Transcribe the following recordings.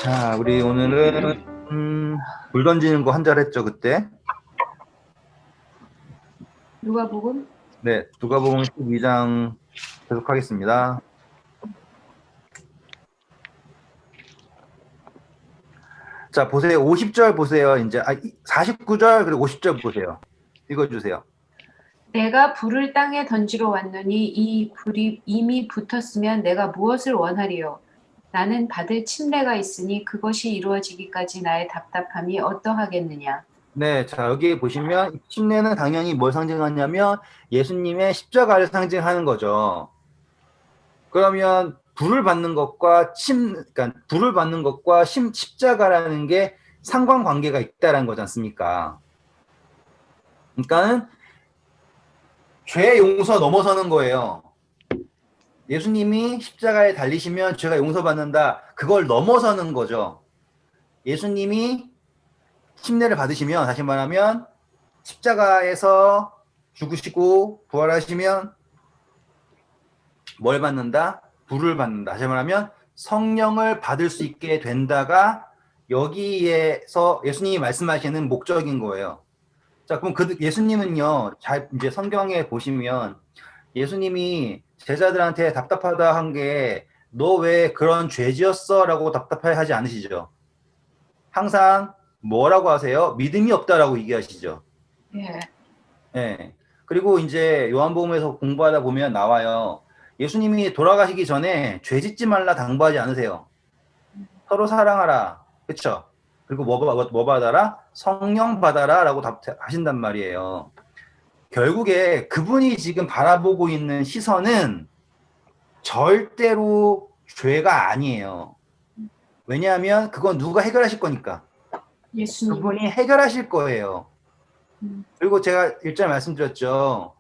자, 우리 오늘은 불 던지는 거 한잔 했죠, 그때? 누가복음? 네, 누가복음 12장 계속하겠습니다. 자, 보세요. 50절 보세요. 이제 49절 그리고 50절 보세요. 읽어주세요. 내가 불을 땅에 던지러 왔노니 이 불이 이미 붙었으면 내가 무엇을 원하리요? 나는 받을 침례가 있으니 그것이 이루어지기까지 나의 답답함이 어떠하겠느냐? 네, 자, 여기 보시면 침례는 당연히 뭘 상징하냐면 예수님의 십자가를 상징하는 거죠. 그러면 불을 받는 것과 그러니까 불을 받는 것과 십자가라는 게 상관관계가 있다라는 거지 않습니까? 그러니까는 죄 용서 넘어서는 거예요. 예수님이 십자가에 달리시면 죄가 용서받는다. 그걸 넘어서는 거죠. 예수님이 침례를 받으시면, 다시 말하면 십자가에서 죽으시고 부활하시면 뭘 받는다? 불을 받는다. 다시 말하면 성령을 받을 수 있게 된다가 여기에서 예수님이 말씀하시는 목적인 거예요. 자, 그럼 예수님은요, 잘 이제 성경에 보시면 예수님이 제자들한테 답답하다 한 게 너 왜 그런 죄 지었어? 라고 답답해 하지 않으시죠. 항상 뭐라고 하세요? 믿음이 없다라고 얘기하시죠. 예. 네. 그리고 이제 요한복음에서 공부하다 보면 나와요. 예수님이 돌아가시기 전에 죄 짓지 말라 당부하지 않으세요. 서로 사랑하라. 그쵸? 그리고 뭐 받아라? 성령 받아라. 라고 하신단 말이에요. 결국에 그분이 지금 바라보고 있는 시선은 절대로 죄가 아니에요. 왜냐하면 그건 누가 해결하실 거니까. 예수님. 그분이 해결하실 거예요. 그리고 제가 일전에 말씀드렸죠.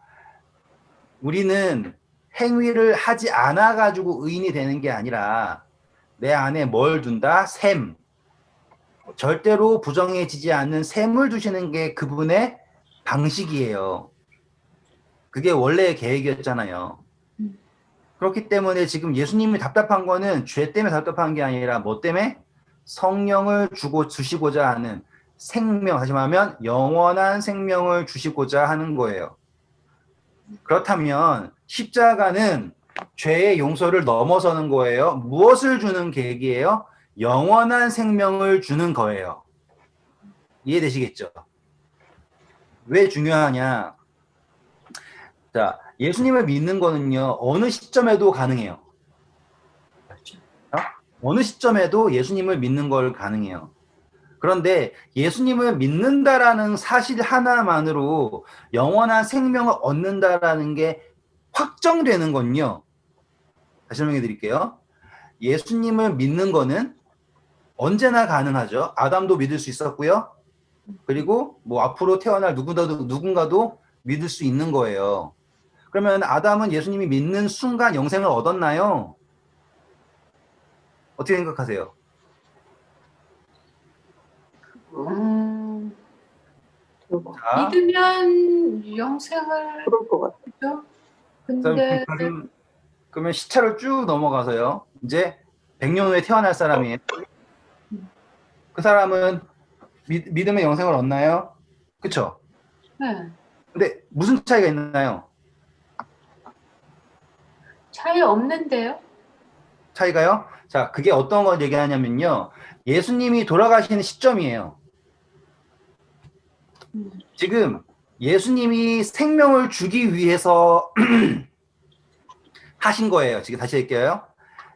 우리는 행위를 하지 않아가지고 의인이 되는 게 아니라 내 안에 뭘 둔다? 샘. 절대로 부정해지지 않는 샘을 두시는 게 그분의 방식이에요. 그게 원래의 계획이었잖아요. 그렇기 때문에 지금 예수님이 답답한 거는 죄 때문에 답답한 게 아니라 뭐 때문에? 성령을 주시고자 하는 생명, 다시 말하면 영원한 생명을 주시고자 하는 거예요. 그렇다면 십자가는 죄의 용서를 넘어서는 거예요. 무엇을 주는 계획이에요? 영원한 생명을 주는 거예요. 이해되시겠죠? 왜 중요하냐? 자, 예수님을 믿는 거는요, 어느 시점에도 가능해요. 어느 시점에도 예수님을 믿는 걸 가능해요. 그런데 예수님을 믿는다라는 사실 하나만으로 영원한 생명을 얻는다라는 게 확정되는 건요. 다시 설명해 드릴게요. 예수님을 믿는 거는 언제나 가능하죠. 아담도 믿을 수 있었고요. 그리고 뭐 앞으로 태어날 누군가도 믿을 수 있는 거예요. 그러면 아담은 예수님이 믿는 순간 영생을 얻었나요? 어떻게 생각하세요? 자, 믿으면 영생을 그럴 것 같아요. 그죠? 근데 그러면 시차를 쭉 넘어가서요. 이제 100년 후에 태어날 사람이에요. 그 사람은 믿음의 영생을 얻나요? 그쵸? 네. 근데 무슨 차이가 있나요? 차이 없는데요? 차이가요? 자, 그게 어떤 걸 얘기하냐면요. 예수님이 돌아가시는 시점이에요. 지금 예수님이 생명을 주기 위해서 하신 거예요. 지금 다시 할게요.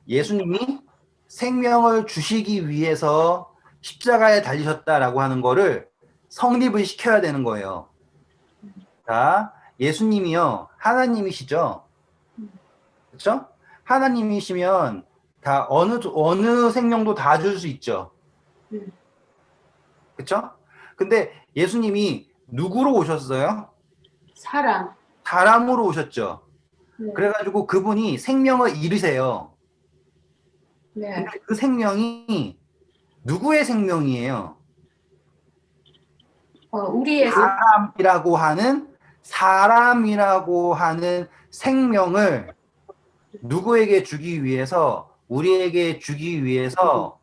예수님이 생명을 주시기 위해서 십자가에 달리셨다라고 하는 거를 성립을 시켜야 되는 거예요. 자, 예수님이요. 하나님이시죠? 그렇죠? 하나님이시면 다 어느 생명도 다 줄 수 있죠. 그렇죠? 근데 예수님이 누구로 오셨어요? 사람. 사람으로 오셨죠. 네. 그래가지고 그분이 생명을 잃으세요. 네. 근데 그 생명이 누구의 생명이에요? 우리의 사람이라고 하는 생명을 누구에게 주기 위해서, 우리에게 주기 위해서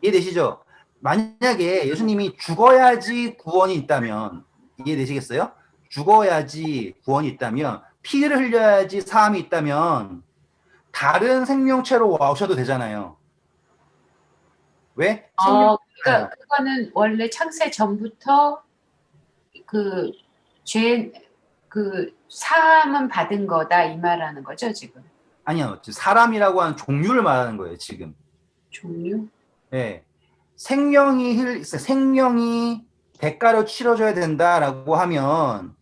이해되시죠? 만약에 예수님이 죽어야지 구원이 있다면, 이해되시겠어요? 죽어야지 구원이 있다면, 피를 흘려야지 사함이 있다면 다른 생명체로 와오셔도 되잖아요. 왜? 생명. 그러니까 그거는 원래 창세 전부터 그 죄, 그 사함은 받은 거다 이 말하는 거죠, 지금. 아니요, 사람이라고 하는 종류를 말하는 거예요, 지금. 종류? 네. 생명이 대가로 치러져야 된다라고 하면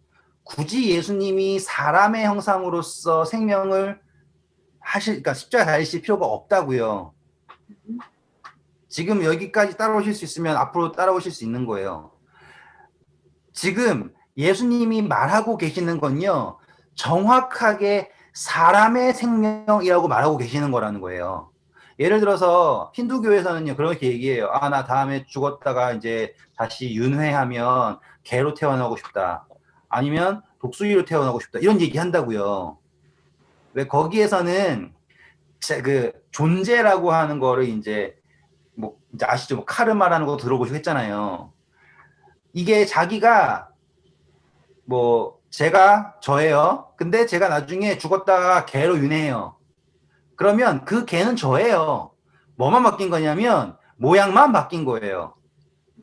굳이 예수님이 사람의 형상으로서 생명을 그러니까 십자가 달리실 필요가 없다고요. 지금 여기까지 따라오실 수 있으면 앞으로 따라오실 수 있는 거예요. 지금 예수님이 말하고 계시는 건요, 정확하게 사람의 생명이라고 말하고 계시는 거라는 거예요. 예를 들어서 힌두교에서는요, 그렇게 얘기해요. 아, 나 다음에 죽었다가 이제 다시 윤회하면 개로 태어나고 싶다. 아니면 독수리로 태어나고 싶다. 이런 얘기 한다고요. 왜 거기에서는 그 존재라고 하는 거를 이제 뭐 이제 아시죠? 뭐 카르마라는 거 들어보시고 했잖아요. 이게 자기가 뭐 제가 저예요. 근데 제가 나중에 죽었다가 개로 윤회해요. 그러면 그 개는 저예요. 뭐만 바뀐 거냐면 모양만 바뀐 거예요.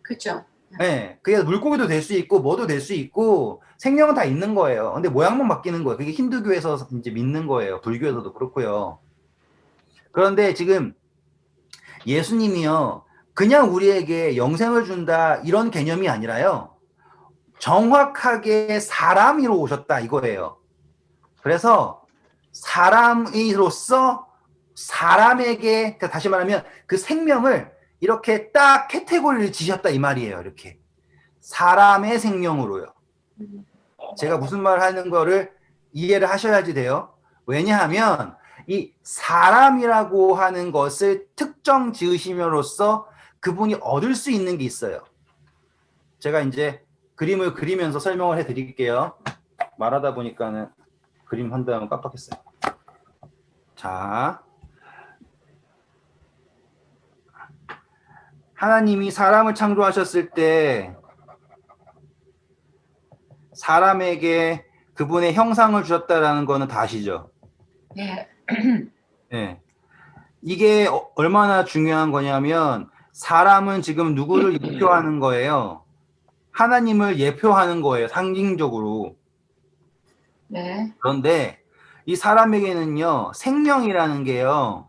그죠? 네, 그게 물고기도 될 수 있고 뭐도 될 수 있고 생명은 다 있는 거예요. 근데 모양만 바뀌는 거예요. 그게 힌두교에서 이제 믿는 거예요. 불교에서도 그렇고요. 그런데 지금 예수님이요, 그냥 우리에게 영생을 준다 이런 개념이 아니라요, 정확하게 사람으로 오셨다 이거예요. 그래서 사람으로서 사람에게, 다시 말하면 그 생명을 이렇게 딱 카테고리를 지셨다 이 말이에요. 이렇게 사람의 생명으로요. 제가 무슨 말 하는 거를 이해를 하셔야지 돼요. 왜냐하면 이 사람이라고 하는 것을 특정 지으심으로써 그분이 얻을 수 있는 게 있어요. 제가 이제 그림을 그리면서 설명을 해드릴게요. 말하다 보니까는 그림 한다면 깜빡했어요. 자, 하나님이 사람을 창조하셨을 때 사람에게 그분의 형상을 주셨다라는 거는 다 아시죠? 네. 네. 이게 얼마나 중요한 거냐면 사람은 지금 누구를 예표하는 거예요? 하나님을 예표하는 거예요. 상징적으로. 네. 그런데 이 사람에게는요, 생명이라는 게요,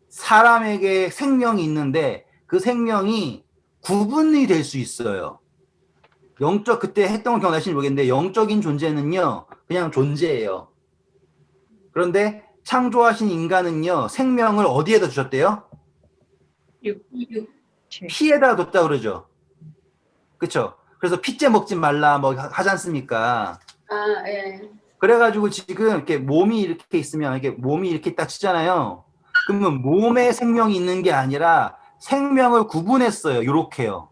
사람에게 생명이 있는데 그 생명이 구분이 될 수 있어요. 그때 했던 거 기억나시는지 모르겠는데 영적인 존재는요, 그냥 존재예요. 그런데 창조하신 인간은요, 생명을 어디에다 주셨대요? 피에다 뒀다 그러죠. 그쵸? 그래서 피째 먹지 말라 뭐 하지 않습니까? 예. 그래가지고 지금 이렇게 몸이 이렇게 있으면 이렇게 몸이 이렇게 딱 치잖아요. 그러면 몸에 생명이 있는 게 아니라 생명을 구분했어요. 요렇게요.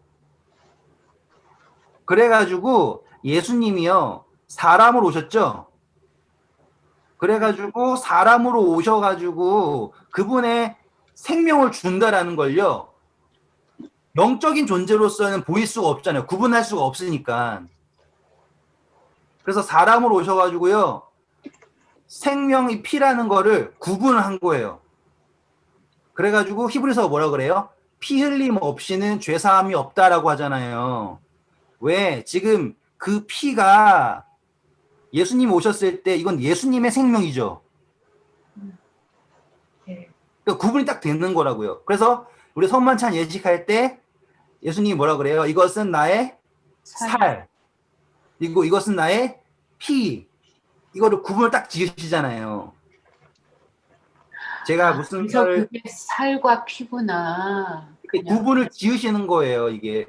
그래가지고 예수님이요, 사람으로 오셨죠? 그래가지고 사람으로 오셔가지고 그분의 생명을 준다라는 걸요, 영적인 존재로서는 보일 수가 없잖아요. 구분할 수가 없으니까. 그래서 사람으로 오셔가지고요, 생명이 피라는 거를 구분을 한 거예요. 그래가지고 히브리서 뭐라 그래요? 피 흘림 없이는 죄사함이 없다라고 하잖아요. 왜? 지금 그 피가 예수님 오셨을 때 이건 예수님의 생명이죠. 그러니까 구분이 딱 되는 거라고요. 그래서 우리 성만찬 예식할 때 예수님이 뭐라 그래요? 이것은 나의 살, 그리고 이것은 나의 피. 이거를 구분을 딱 지으시잖아요. 제가 무슨 그래서 말을, 그게 살과 피구나. 그냥. 구분을 지으시는 거예요, 이게.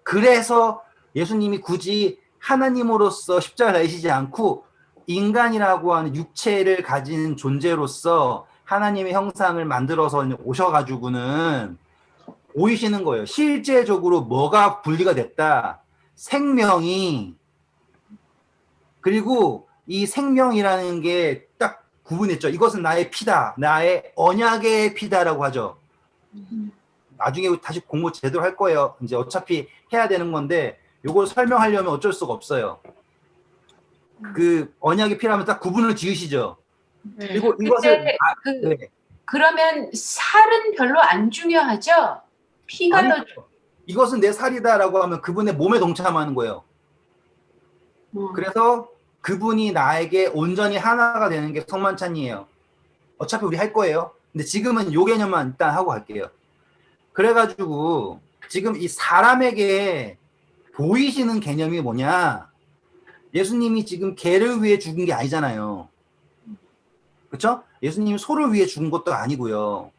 그래서 예수님이 굳이 하나님으로서 십자가를 내시지 않고 인간이라고 하는 육체를 가진 존재로서 하나님의 형상을 만들어서 오셔가지고는 보이시는 거예요. 실제적으로 뭐가 분리가 됐다. 생명이. 그리고 이 생명이라는 게 딱 구분했죠. 이것은 나의 피다. 나의 언약의 피다라고 하죠. 나중에 다시 공부 제대로 할 거예요. 이제 어차피 해야 되는 건데 요걸 설명하려면 어쩔 수가 없어요. 그 언약이 필요하면 딱 구분을 지으시죠. 그리고 이것을 근데 네. 그러면 살은 별로 안 중요하죠? 피가 더 아니죠. 이것은 내 살이다라고 하면 그분의 몸에 동참하는 거예요. 그래서 그분이 나에게 온전히 하나가 되는 게 성만찬이에요. 어차피 우리 할 거예요. 근데 지금은 요 개념만 일단 하고 갈게요. 그래가지고 지금 이 사람에게 보이시는 개념이 뭐냐? 예수님이 지금 개를 위해 죽은 게 아니잖아요. 그렇죠? 예수님이 소를 위해 죽은 것도 아니고요.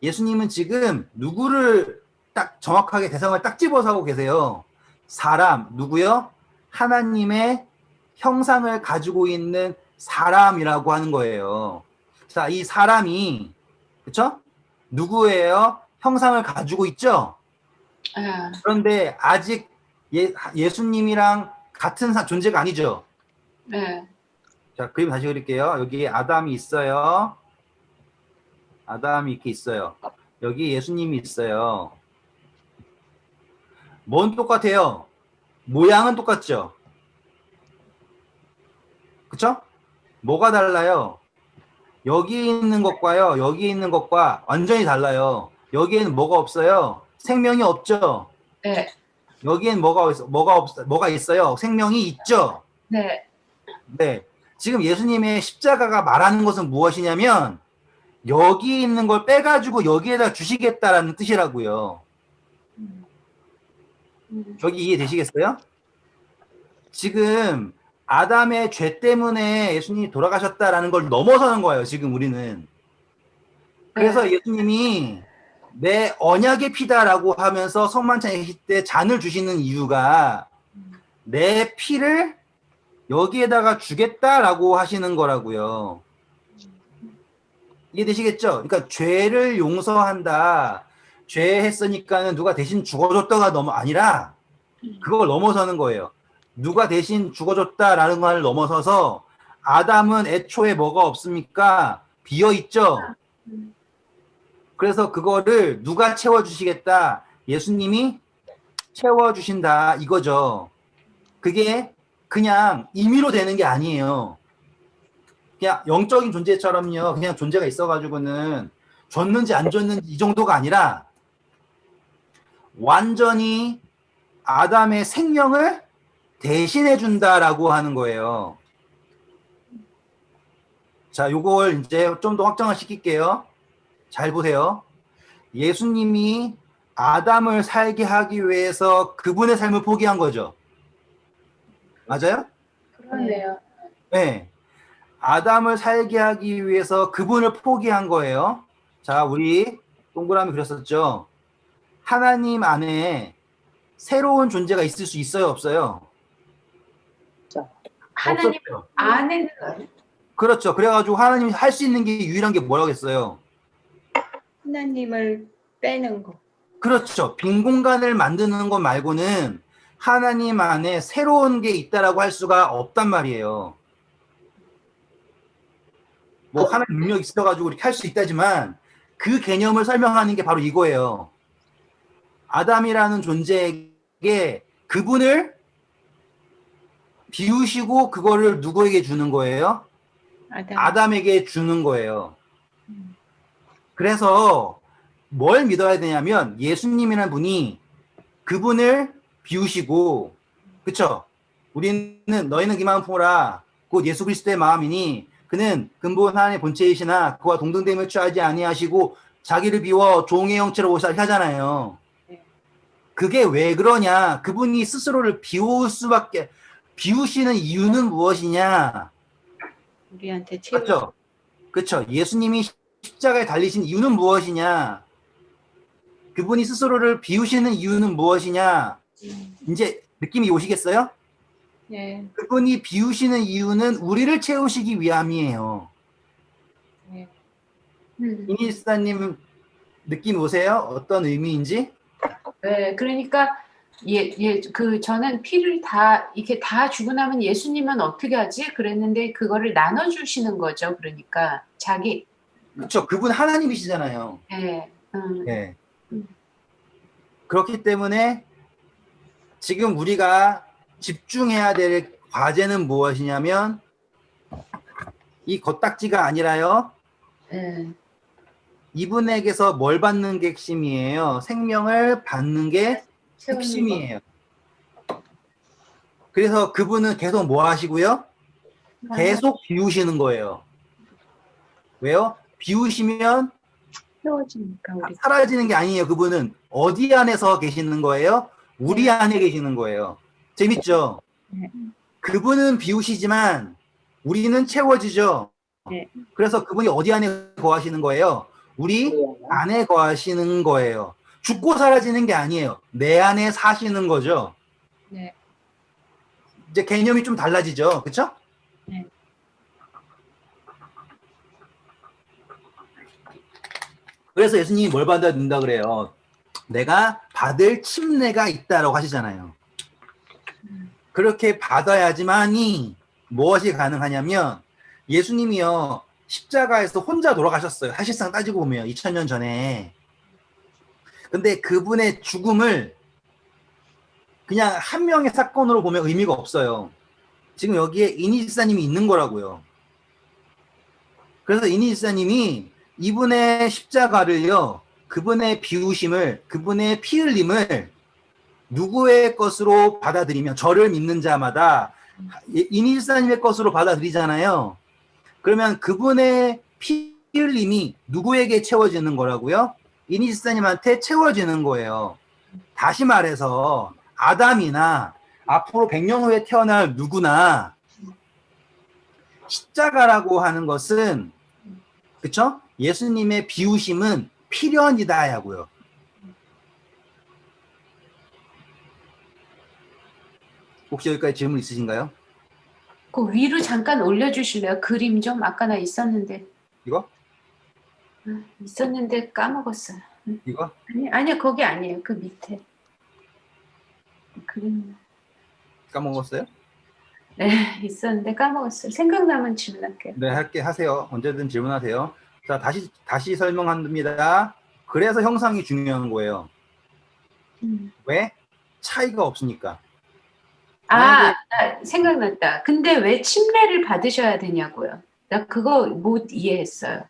예수님은 지금 누구를 딱 정확하게 대상을 딱 집어서 하고 계세요. 사람, 누구요? 하나님의 형상을 가지고 있는 사람이라고 하는 거예요. 자, 이 사람이, 그쵸? 누구예요? 형상을 가지고 있죠? 그런데 아직 예수님이랑 같은 존재가 아니죠? 네. 자, 그림 다시 그릴게요. 여기 아담이 있어요. 아담이 이렇게 있어요. 여기 예수님이 있어요. 뭔 똑같아요? 모양은 똑같죠? 그쵸? 뭐가 달라요? 여기 있는 것과요, 여기 있는 것과 완전히 달라요. 여기에는 뭐가 없어요? 생명이 없죠? 네. 여기엔 뭐가 있어요? 생명이 있죠? 네. 네. 지금 예수님의 십자가가 말하는 것은 무엇이냐면, 여기 있는 걸 빼가지고 여기에다 주시겠다라는 뜻이라고요. 여기 이해되시겠어요? 지금 아담의 죄 때문에 예수님이 돌아가셨다라는 걸 넘어서는 거예요. 지금 우리는. 그래서 네. 예수님이 내 언약의 피다라고 하면서 성만찬 때 잔을 주시는 이유가 내 피를 여기에다가 주겠다라고 하시는 거라고요. 이해되시겠죠? 그러니까 죄를 용서한다. 죄 했으니까는 누가 대신 죽어줬다가 너무 아니라 그걸 넘어서는 거예요. 누가 대신 죽어줬다라는 걸 넘어서서 아담은 애초에 뭐가 없습니까? 비어 있죠. 그래서 그거를 누가 채워주시겠다? 예수님이 채워주신다 이거죠. 그게 그냥 임의로 되는 게 아니에요. 그냥 영적인 존재처럼요. 그냥 존재가 있어가지고는 줬는지 안 줬는지 이 정도가 아니라 완전히 아담의 생명을 대신해 준다라고 하는 거예요. 자, 요걸 이제 좀 더 확장을 시킬게요. 잘 보세요. 예수님이 아담을 살게 하기 위해서 그분의 삶을 포기한 거죠. 맞아요? 그러네요. 네. 아담을 살게 하기 위해서 그분을 포기한 거예요. 자, 우리 동그라미 그렸었죠. 하나님 안에 새로운 존재가 있을 수 있어요, 없어요? 하나님 없었죠. 안에 그렇죠. 그래가지고 하나님이 할 수 있는 게 유일한 게 뭐라고 했어요? 하나님을 빼는 거. 그렇죠. 빈 공간을 만드는 것 말고는 하나님 안에 새로운 게 있다라고 할 수가 없단 말이에요. 뭐 하나님 능력이 있어가지고 이렇게 할 수 있다지만 그 개념을 설명하는 게 바로 이거예요. 아담이라는 존재에게 그분을 비우시고 그거를 누구에게 주는 거예요? 아담에게 주는 거예요. 그래서 뭘 믿어야 되냐면 예수님이라는 분이 그분을 비우시고, 그쵸? 우리는 너희는 이 마음 품어라. 곧 예수 그리스도의 마음이니 그는 근본 하나님의 본체이시나 그와 동등됨을 취하지 아니하시고 자기를 비워 종의 형체로 오시다 하잖아요. 그게 왜 그러냐? 그분이 스스로를 비우시는 이유는 무엇이냐? 우리한테 채워. 그렇죠? 그렇죠. 예수님이 십자가에 달리신 이유는 무엇이냐? 그분이 스스로를 비우시는 이유는 무엇이냐? 이제 느낌이 오시겠어요? 네. 그분이 비우시는 이유는 우리를 채우시기 위함이에요. 네. 이니스타님 느낌 오세요? 어떤 의미인지? 네, 그러니까 저는 피를 다 이렇게 다 주고 나면 예수님은 어떻게 하지? 그랬는데 그거를 나눠 주시는 거죠. 그러니까 자기 그렇죠. 그분 하나님이시잖아요. 네, 네. 그렇기 때문에 지금 우리가 집중해야 될 과제는 무엇이냐면 이 겉딱지가 아니라요. 예. 이분에게서 뭘 받는 게 핵심이에요. 생명을 받는 게 채우는 거. 핵심이에요. 그래서 그분은 계속 뭐 하시고요? 계속 비우시는 거예요. 왜요? 비우시면 채워지니까 우리. 사라지는 게 아니에요. 그분은 어디 안에서 계시는 거예요? 우리 네. 안에 계시는 거예요. 재밌죠? 네. 그분은 비우시지만 우리는 채워지죠. 네. 그래서 그분이 어디 안에 거하시는 거예요? 우리 안에 거하시는 거예요. 죽고 사라지는 게 아니에요. 내 안에 사시는 거죠. 네. 이제 개념이 좀 달라지죠. 그렇죠? 네. 그래서 예수님이 뭘 받아준다 그래요? 내가 받을 침례가 있다라고 하시잖아요. 그렇게 받아야지만이 무엇이 가능하냐면 예수님이요 십자가에서 혼자 돌아가셨어요. 사실상 따지고 보면 2000년 전에. 근데 그분의 죽음을 그냥 한 명의 사건으로 보면 의미가 없어요. 지금 여기에 이니지사님이 있는 거라고요. 그래서 이니지사님이 이분의 십자가를요, 그분의 비우심을, 그분의 피 흘림을 누구의 것으로 받아들이면 저를 믿는 자마다 이니지사님의 것으로 받아들이잖아요. 그러면 그분의 피 흘림이 누구에게 채워지는 거라고요? 이니지사님한테 채워지는 거예요. 다시 말해서 아담이나 앞으로 100년 후에 태어날 누구나 십자가라고 하는 것은 그쵸? 예수님의 비우심은 필연이다야고요. 혹시 여기까지 질문 있으신가요? 그 위로 잠깐 올려주실래요? 그림 좀 아까 나 있었는데. 이거? 있었는데 까먹었어요. 이거? 아니요 거기 아니에요. 그 밑에. 그림. 까먹었어요? 네 있었는데 까먹었어요. 생각나면 질문할게요. 네, 하세요. 언제든 질문하세요. 자, 다시 설명합니다. 그래서 형상이 중요한 거예요. 왜? 차이가 없으니까. 나 생각났다. 근데 왜 침례를 받으셔야 되냐고요. 나 그거 못 이해했어요.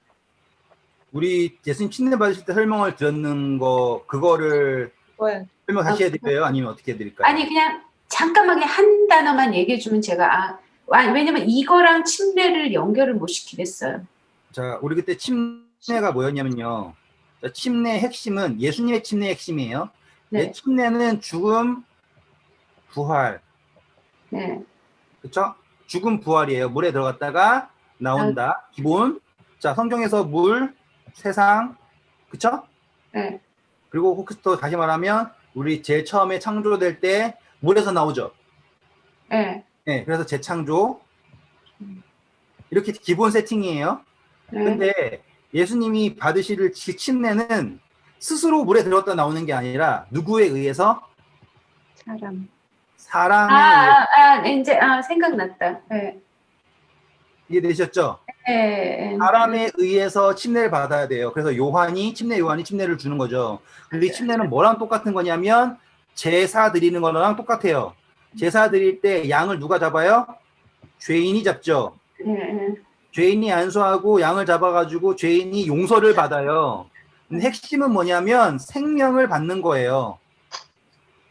우리 예수님 침례 받으실 때 설명을 드렸는 거, 그거를 뭐야? 설명 다시 해드려요? 아니면 어떻게 해드릴까요? 아니 그냥 잠깐만 한 단어만 얘기해 주면 제가 왜냐면 이거랑 침례를 연결을 못 시키겠어요. 자, 우리 그때 침례가 뭐였냐면요. 자, 침례의 핵심은 예수님의 침례의 핵심이에요. 네. 침례는 죽음, 부활. 네. 그쵸? 죽음, 부활이에요. 물에 들어갔다가 나온다. 기본. 자, 성경에서 물, 세상. 그쵸? 네. 그리고 혹시 또 다시 말하면 우리 제일 처음에 창조될 때 물에서 나오죠. 네. 네, 그래서 재창조. 이렇게 기본 세팅이에요. 네. 근데 예수님이 받으실 침례는 스스로 물에 들어갔다 나오는 게 아니라 누구에 의해서? 사람에 의해서. 이제 생각났다. 네. 이해되셨죠? 네. 사람에 의해서 침례를 받아야 돼요. 그래서 침례 요한이 침례를 주는 거죠. 근데 이 침례는 뭐랑 똑같은 거냐면 제사 드리는 거랑 똑같아요. 제사 드릴 때 양을 누가 잡아요? 죄인이 잡죠. 네. 죄인이 안수하고 양을 잡아가지고 죄인이 용서를 받아요. 근데 핵심은 뭐냐면 생명을 받는 거예요.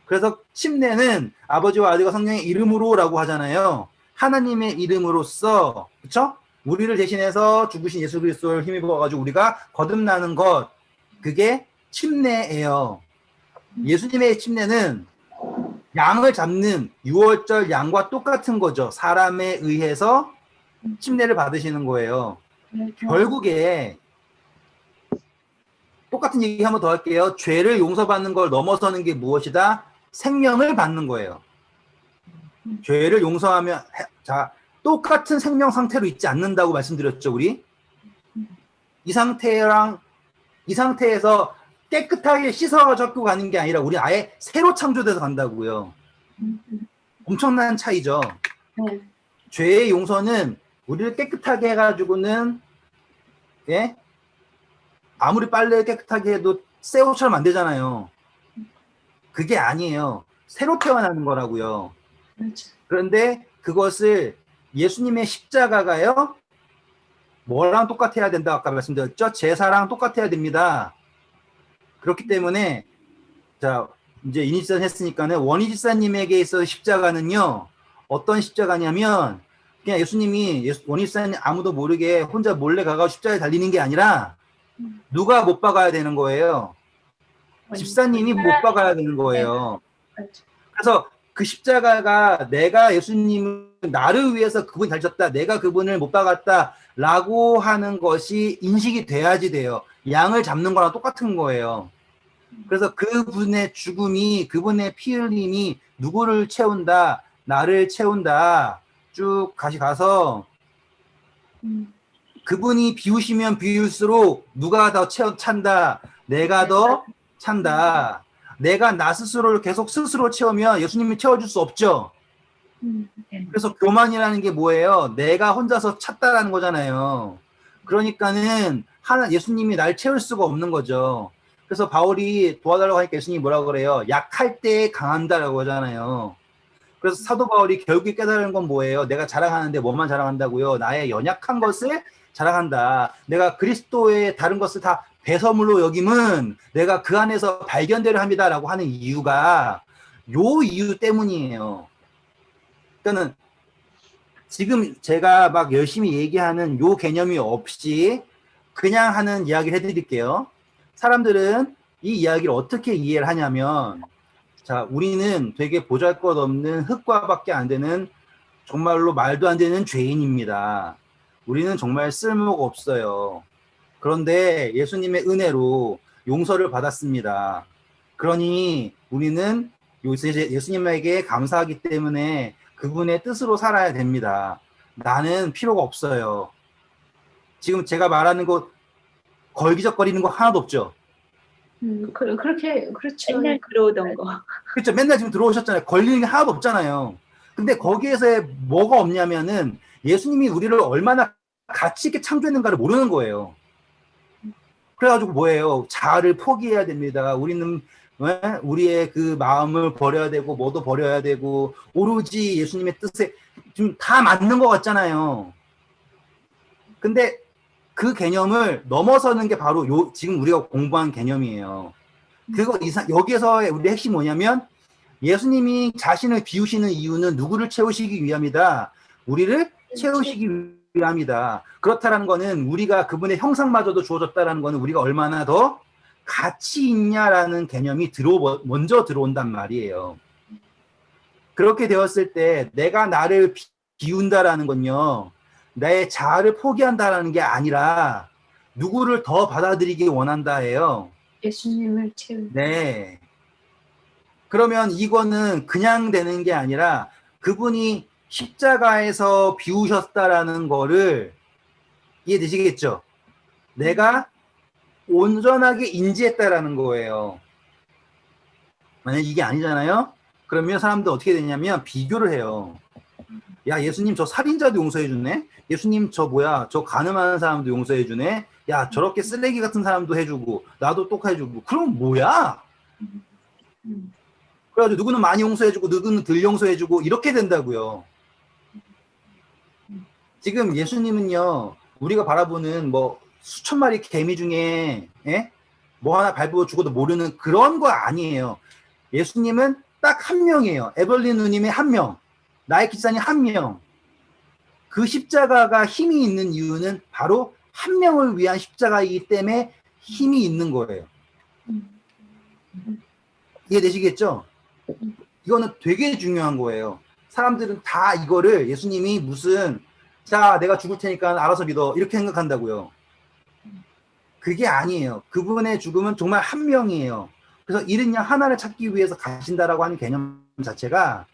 그래서 침례는 아버지와 아들과 성령의 이름으로라고 하잖아요. 하나님의 이름으로써, 그쵸? 우리를 대신해서 죽으신 예수 그리스도를 힘입어가지고 우리가 거듭나는 것, 그게 침례예요. 예수님의 침례는 양을 잡는 6월절 양과 똑같은 거죠. 사람에 의해서 침례를 받으시는 거예요. 결국에 똑같은 얘기 한 번 더 할게요. 죄를 용서받는 걸 넘어서는 게 무엇이다? 생명을 받는 거예요. 죄를 용서하면 자 똑같은 생명 상태로 있지 않는다고 말씀드렸죠, 우리? 이 상태에서 깨끗하게 씻어졌고 가는 게 아니라 우리 아예 새로 창조돼서 간다고요. 엄청난 차이죠. 네. 죄의 용서는 우리를 깨끗하게 해가지고는 예? 아무리 빨래 깨끗하게 해도 새 옷처럼 안 되잖아요. 그게 아니에요. 새로 태어나는 거라고요. 그렇죠. 그런데 그것을 예수님의 십자가가요, 뭐랑 똑같아야 된다 아까 말씀드렸죠? 제사랑 똑같아야 됩니다. 그렇기 때문에 자 이제 이니지선 했으니까는 원희집사님에게 있어서 십자가는요 어떤 십자가냐면 그냥 예수님이 원희집사님 아무도 모르게 혼자 몰래 가가지고 십자가에 달리는 게 아니라 누가 못 박아야 되는 거예요. 집사님이 못 박아야 되는 거예요. 그렇죠. 그래서 그 십자가가 내가 예수님을 나를 위해서 그분이 달렸다, 내가 그분을 못 박았다라고 하는 것이 인식이 돼야지 돼요. 양을 잡는 거랑 똑같은 거예요. 그래서 그분의 죽음이, 그분의 피 흘림이 누구를 채운다, 나를 채운다. 쭉 다시 가서 그분이 비우시면 비울수록 누가 더 찬다, 내가 더 찬다. 내가 나 스스로를 계속 스스로 채우면 예수님이 채워줄 수 없죠. 그래서 교만이라는 게 뭐예요? 내가 혼자서 찼다라는 거잖아요. 그러니까는 예수님이 날 채울 수가 없는 거죠. 그래서 바울이 도와달라고 하니까 예수님이 뭐라고 그래요? 약할 때 강한다라고 하잖아요. 그래서 사도 바울이 결국에 깨달은 건 뭐예요? 내가 자랑하는데 뭐만 자랑한다고요? 나의 연약한 것을 자랑한다. 내가 그리스도의 다른 것을 다 배설물로 여김은 내가 그 안에서 발견되려 합니다라고 하는 이유가 요 이유 때문이에요. 그러니까는 지금 제가 막 열심히 얘기하는 요 개념이 없이 그냥 하는 이야기를 해드릴게요. 사람들은 이 이야기를 어떻게 이해를 하냐면, 자, 우리는 되게 보잘것없는 흙과밖에 안 되는 정말로 말도 안 되는 죄인입니다. 우리는 정말 쓸모가 없어요. 그런데 예수님의 은혜로 용서를 받았습니다. 그러니 우리는 예수님에게 감사하기 때문에 그분의 뜻으로 살아야 됩니다. 나는 필요가 없어요. 지금 제가 말하는 거 걸기적거리는 거 하나도 없죠. 그렇게 그렇죠. 맨날 들어오던 거. 그렇죠. 맨날 지금 들어오셨잖아요. 걸리는 게 하나도 없잖아요. 근데 거기에서 뭐가 없냐면은 예수님이 우리를 얼마나 가치 있게 창조했는가를 모르는 거예요. 그래가지고 뭐예요? 자아를 포기해야 됩니다. 우리는 우리의 그 마음을 버려야 되고 뭐도 버려야 되고 오로지 예수님의 뜻에 좀 다 맞는 것 같잖아요. 근데 그 개념을 넘어서는 게 바로 지금 우리가 공부한 개념이에요. 여기에서 우리 핵심이 뭐냐면 예수님이 자신을 비우시는 이유는 누구를 채우시기 위함이다. 우리를 채우시기 위함이다. 그렇다라는 거는 우리가 그분의 형상마저도 주어졌다라는 거는 우리가 얼마나 더 가치 있냐라는 개념이 먼저 들어온단 말이에요. 그렇게 되었을 때 내가 나를 비운다라는 건요, 나의 자아를 포기한다라는 게 아니라 누구를 더 받아들이기 원한다예요. 예수님을 채우. 네. 그러면 이거는 그냥 되는 게 아니라 그분이 십자가에서 비우셨다라는 거를 이해되시겠죠? 내가 온전하게 인지했다라는 거예요. 만약 이게 아니잖아요? 그러면 사람들 어떻게 되냐면 비교를 해요. 야, 예수님 저 살인자도 용서해주네? 예수님 저 가늠하는 사람도 용서해주네? 야, 저렇게 쓰레기 같은 사람도 해주고 나도 똑 해주고 그럼 뭐야? 그래가지고 누구는 많이 용서해주고 누구는 덜 용서해주고 이렇게 된다고요. 지금 예수님은요, 우리가 바라보는 뭐 수천 마리 개미 중에 뭐 하나 밟고 죽어도 모르는 그런 거 아니에요. 예수님은 딱 한 명이에요. 에벌린 누님의 한 명, 나의 기사님 한 명. 그 십자가가 힘이 있는 이유는 바로 한 명을 위한 십자가이기 때문에 힘이 있는 거예요. 이해되시겠죠? 이거는 되게 중요한 거예요. 사람들은 다 이거를 예수님이 무슨 자 내가 죽을 테니까 알아서 믿어 이렇게 생각한다고요. 그게 아니에요. 그분의 죽음은 정말 한 명이에요. 그래서 이른 양 하나를 찾기 위해서 가신다라고 하는 개념 자체가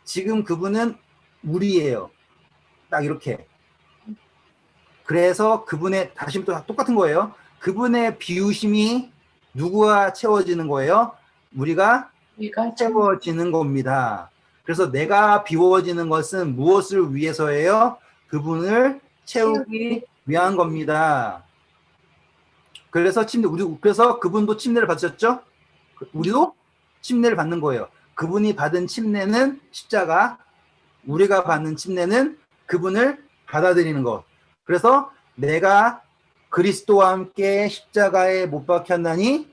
지금 그분은 우리예요. 딱 이렇게. 그래서 그분의 다시 또 똑같은 거예요. 그분의 비우심이 누구와 채워지는 거예요? 우리가 채워지는 겁니다. 그래서 내가 비워지는 것은 무엇을 위해서예요? 그분을 채우기 위한 겁니다. 그래서 그래서 그분도 침례를 받으셨죠? 우리도 침례를 받는 거예요. 그분이 받은 침례는 십자가, 우리가 받는 침례는 그분을 받아들이는 것. 그래서 내가 그리스도와 함께 십자가에 못 박혔나니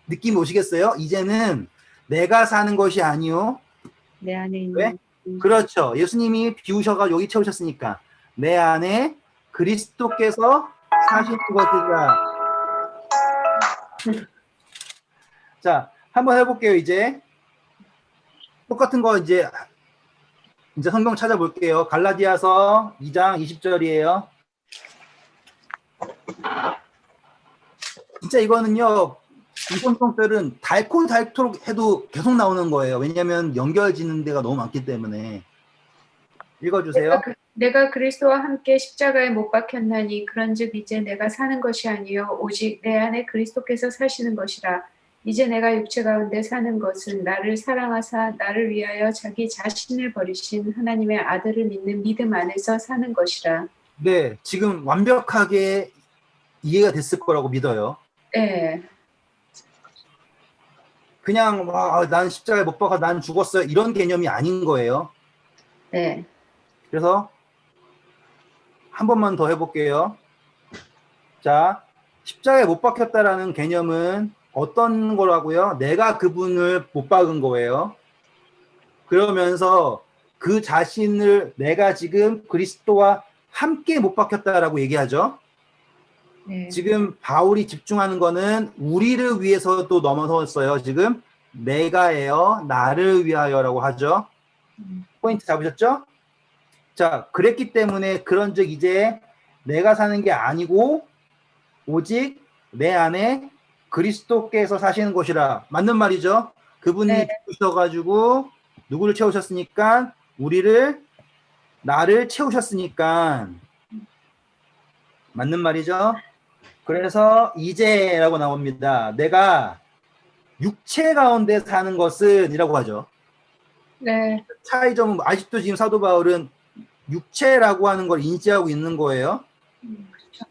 느낌 오시겠어요? 이제는 내가 사는 것이 아니요. 내 안에 왜? 있는 그렇죠. 예수님이 비우셔가 여기 채우셨으니까 내 안에 그리스도께서 사시는 것이다. 자, 한번 해볼게요. 이제 똑같은 거 이제 성경 찾아볼게요. 갈라디아서 2장 20절이에요. 진짜 이거는요, 이성성별은 닳도록 해도 계속 나오는 거예요. 왜냐하면 연결짓는 데가 너무 많기 때문에. 읽어주세요. 내가 그리스도와 함께 십자가에 못 박혔나니 그런즉 이제 내가 사는 것이 아니요 오직 내 안에 그리스도께서 사시는 것이라. 이제 내가 육체 가운데 사는 것은 나를 사랑하사 나를 위하여 자기 자신을 버리신 하나님의 아들을 믿는 믿음 안에서 사는 것이라. 네, 지금 완벽하게 이해가 됐을 거라고 믿어요. 네. 그냥 난 십자가에 못 박아 난 죽었어요 이런 개념이 아닌 거예요. 네. 그래서 한 번만 더 해볼게요. 자, 십자가에 못 박혔다라는 개념은 어떤 거라고요? 내가 그분을 못 박은 거예요. 그러면서 그 자신을 내가 지금 그리스도와 함께 못 박혔다라고 얘기하죠. 네. 지금 바울이 집중하는 거는 우리를 위해서도 넘어섰어요. 지금 내가예요. 나를 위하여라고 하죠. 포인트 잡으셨죠? 자, 그랬기 때문에 그런즉 이제 내가 사는 게 아니고 오직 내 안에 그리스도께서 사시는 것이라. 맞는 말이죠. 그분이 네. 죽으셔가지고 누구를 채우셨으니까 나를 채우셨으니까 맞는 말이죠. 그래서 이제라고 나옵니다. 내가 육체 가운데 사는 것은 이라고 하죠. 네. 차이점은 아직도 지금 사도 바울은 육체라고 하는 걸 인지하고 있는 거예요. 그렇죠.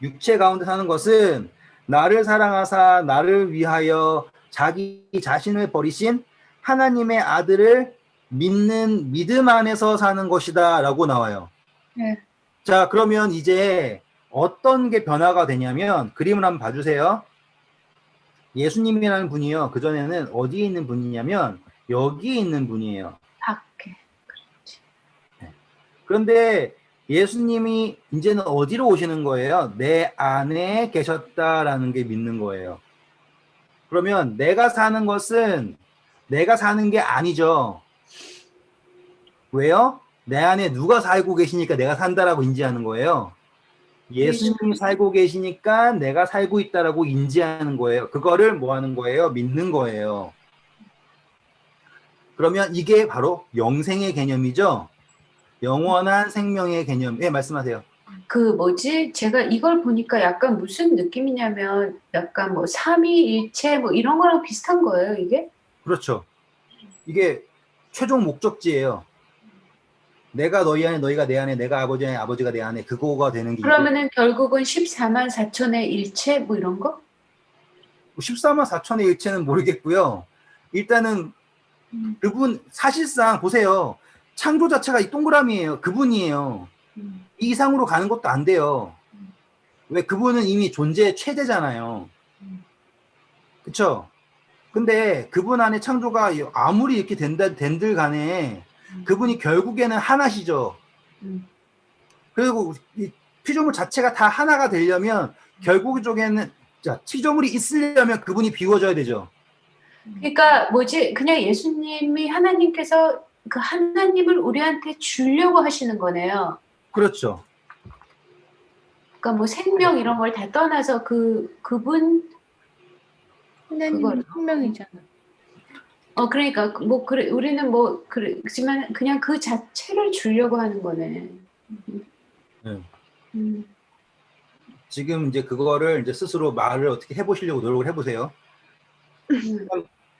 육체 가운데 사는 것은 나를 사랑하사 나를 위하여 자기 자신을 버리신 하나님의 아들을 믿는 믿음 안에서 사는 것이다 라고 나와요. 네. 자, 그러면 이제 어떤 게 변화가 되냐면 그림을 한번 봐주세요. 예수님이라는 분이요. 그전에는 어디에 있는 분이냐면 여기에 있는 분이에요. 밖에. 그런데 예수님이 이제는 어디로 오시는 거예요? 내 안에 계셨다라는 게 믿는 거예요. 그러면 내가 사는 것은 내가 사는 게 아니죠. 왜요? 내 안에 누가 살고 계시니까 내가 산다라고 인지하는 거예요. 예수님이 살고 계시니까 내가 살고 있다라고 인지하는 거예요. 그거를 뭐 하는 거예요? 믿는 거예요. 그러면 이게 바로 영생의 개념이죠. 영원한 생명의 개념. 예, 말씀하세요. 제가 이걸 보니까 약간 무슨 느낌이냐면 약간 뭐 삼위일체 뭐 이런 거랑 비슷한 거예요, 이게? 그렇죠. 이게 최종 목적지예요. 내가 너희 안에, 너희가 내 안에, 내가 아버지 안에, 아버지가 내 안에, 그거가 되는 게. 그러면은 결국은 14만 4천의 일체 뭐 이런 거? 14만 4천의 일체는 모르겠고요. 일단은 그분 사실상 보세요. 창조 자체가 이 동그라미예요. 그분이에요. 이 이상으로 가는 것도 안 돼요. 왜? 그분은 이미 존재 최대잖아요. 그쵸? 근데 그분 안에 창조가 아무리 이렇게 된들 간에 그분이 결국에는 하나시죠. 그리고 이 피조물 자체가 다 하나가 되려면 결국적에는 피조물이 있으려면 그분이 비워져야 되죠. 그러니까 그냥 예수님이 하나님께서 그 하나님을 우리한테 주려고 하시는 거네요. 그렇죠. 그러니까 뭐 생명 이런 걸 다 떠나서 그분 하나님은 생명이잖아. 그러니까 우리는 그렇지만 그냥 그 자체를 주려고 하는 거네. 네. 지금 이제 그거를 이제 스스로 말을 어떻게 해보시려고 노력을 해보세요.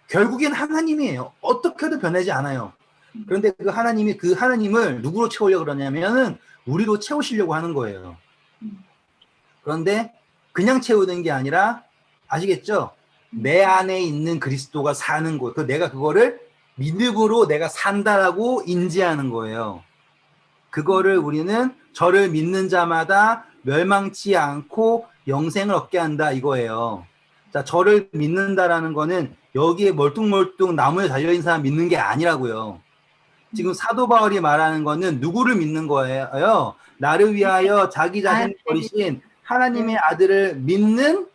결국엔 하나님이에요. 어떻게도 변하지 않아요. 그런데 그 하나님을 누구로 채우려고 그러냐면은 우리로 채우시려고 하는 거예요. 그런데 그냥 채우는 게 아니라 아시겠죠? 내 안에 있는 그리스도가 사는 것. 내가 그거를 믿음으로 내가 산다라고 인지하는 거예요. 그거를 우리는 저를 믿는 자마다 멸망치 않고 영생을 얻게 한다 이거예요. 자, 저를 믿는다라는 거는 여기에 멀뚱멀뚱 나무에 달려있는 사람 믿는 게 아니라고요. 지금 사도 바울이 말하는 거는 누구를 믿는 거예요? 나를 위하여 자기 자신을 버리신 하나님의 아들을 믿는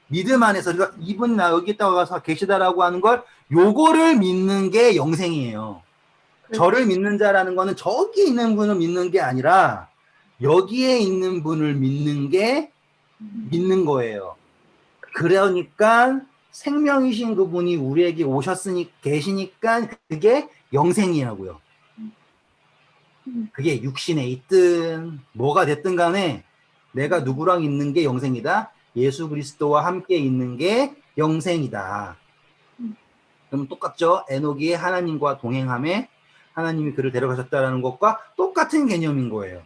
믿음 안에서, 그러니까 이분 나 여기 있다가 가서 계시다라고 하는 걸 요거를 믿는 게 영생이에요. 저를 믿는 자라는 거는 저기 있는 분을 믿는 게 아니라 여기에 있는 분을 믿는 게 믿는 거예요. 그러니까 생명이신 그분이 우리에게 오셨으니 계시니까 그게 영생이라고요. 그게 육신에 있든 뭐가 됐든 간에 내가 누구랑 있는 게 영생이다. 예수 그리스도와 함께 있는 게 영생이다. 그럼 똑같죠? 에녹이 하나님과 동행함에 하나님이 그를 데려가셨다는 것과 똑같은 개념인 거예요.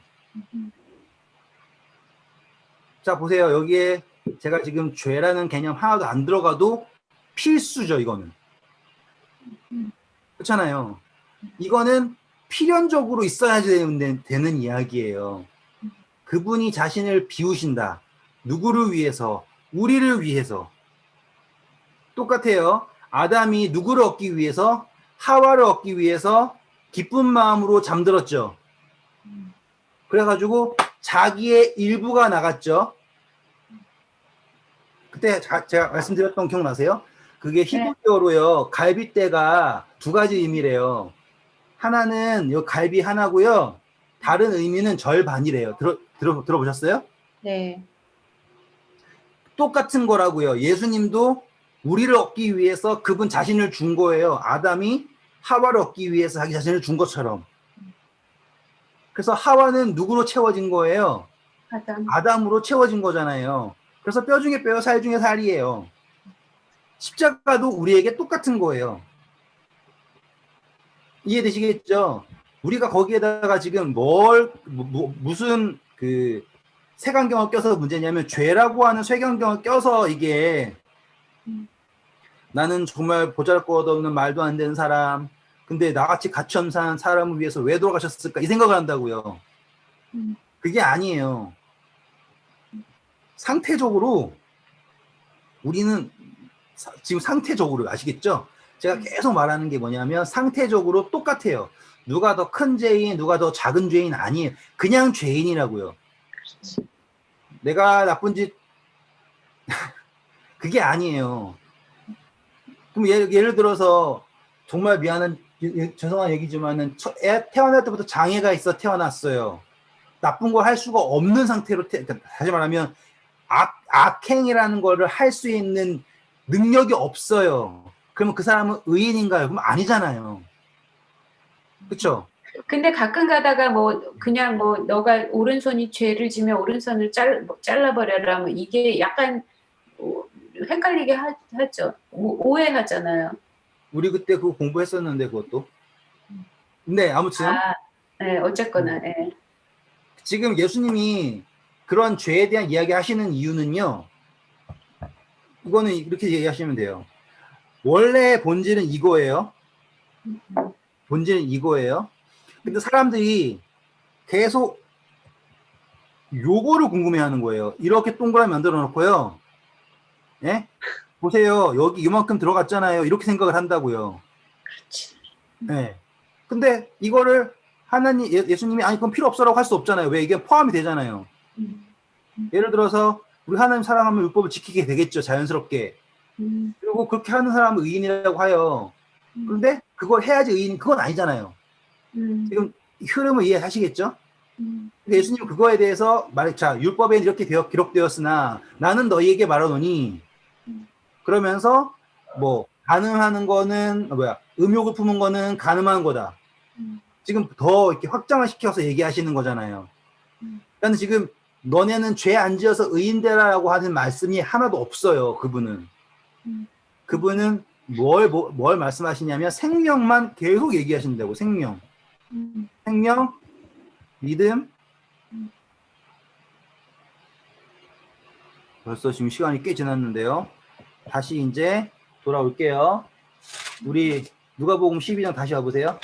자, 보세요. 여기에 제가 지금 죄라는 개념 하나도 안 들어가도 필수죠, 이거는. 그렇잖아요. 이거는 필연적으로 있어야 되는 이야기예요. 그분이 자신을 비우신다. 누구를 위해서? 우리를 위해서. 똑같아요. 아담이 누구를 얻기 위해서? 하와를 얻기 위해서 기쁜 마음으로 잠들었죠. 그래가지고 자기의 일부가 나갔죠. 그때 제가 말씀드렸던 기억나세요? 그게 히브리어로요. 갈빗대가 두 가지 의미래요. 하나는 요 갈비 하나고요. 다른 의미는 절반이래요. 들어보셨어요? 네. 똑같은 거라고요. 예수님도 우리를 얻기 위해서 그분 자신을 준 거예요. 아담이 하와를 얻기 위해서 자기 자신을 준 것처럼. 그래서 하와는 누구로 채워진 거예요? 아담으로 채워진 거잖아요. 그래서 뼈 중에 뼈, 살 중에 살이에요. 십자가도 우리에게 똑같은 거예요. 이해되시겠죠? 우리가 거기에다가 지금 무슨 그 색안경을 껴서 문제냐면 죄라고 하는 색안경을 껴서 이게 나는 정말 보잘것없는 말도 안 되는 사람, 근데 나같이 가처럼 사는 사람을 위해서 왜 돌아가셨을까 이 생각을 한다고요. 그게 아니에요. 상태적으로 우리는 지금 상태적으로 아시겠죠? 제가 계속 말하는 게 뭐냐면 상태적으로 똑같아요. 누가 더 큰 죄인, 누가 더 작은 죄인 아니에요. 그냥 죄인이라고요. 그렇지. 내가 나쁜 짓 그게 아니에요. 그럼 예를 들어서 정말 미안한 죄송한 얘기지만은 태어날 때부터 장애가 있어 태어났어요. 나쁜 걸 할 수가 없는 상태로 그러니까 다시 말하면 악행이라는 거를 할 수 있는 능력이 없어요. 그러면 그 사람은 의인인가요? 그럼 아니잖아요. 그렇죠? 근데 가끔 가다가 뭐 그냥 뭐 너가 오른손이 죄를 지면 오른손을 잘라버려라 뭐 이게 약간 헷갈리게 하죠. 오해하잖아요. 우리 그때 그거 공부했었는데 그것도. 근데 아무튼 네, 어쨌거나 네. 지금 예수님이 그런 죄에 대한 이야기 하시는 이유는요. 이거는 이렇게 얘기하시면 돼요. 원래 본질은 이거예요. 본질은 이거예요. 근데 사람들이 계속 요거를 궁금해하는 거예요. 이렇게 동그라미 만들어 놓고요. 예? 보세요. 여기 이만큼 들어갔잖아요. 이렇게 생각을 한다고요. 그렇지. 예. 근데 이거를 하나님 예수님이 아니 그건 필요 없어라고 할 수 없잖아요. 왜 이게 포함이 되잖아요. 예를 들어서 우리 하나님 사랑하면 율법을 지키게 되겠죠. 자연스럽게. 그리고 그렇게 하는 사람은 의인이라고 하여. 그런데 그걸 해야지 의인 그건 아니잖아요. 지금 흐름을 이해하시겠죠? 예수님은 그거에 대해서 자 율법에 이렇게 기록되었으나 나는 너희에게 말하노니 그러면서 뭐 가늠하는 거는 음욕을 품은 거는 가늠한 거다. 지금 더 이렇게 확장을 시켜서 얘기하시는 거잖아요. 그러니까 지금 너네는 죄 안 지어서 의인 되라라고 하는 말씀이 하나도 없어요. 그분은 뭘 말씀하시냐면 생명만 계속 얘기하신다고. 생명, 믿음. 벌써 지금 시간이 꽤 지났는데요. 다시 이제 돌아올게요. 우리 누가복음 12장 다시 와보세요.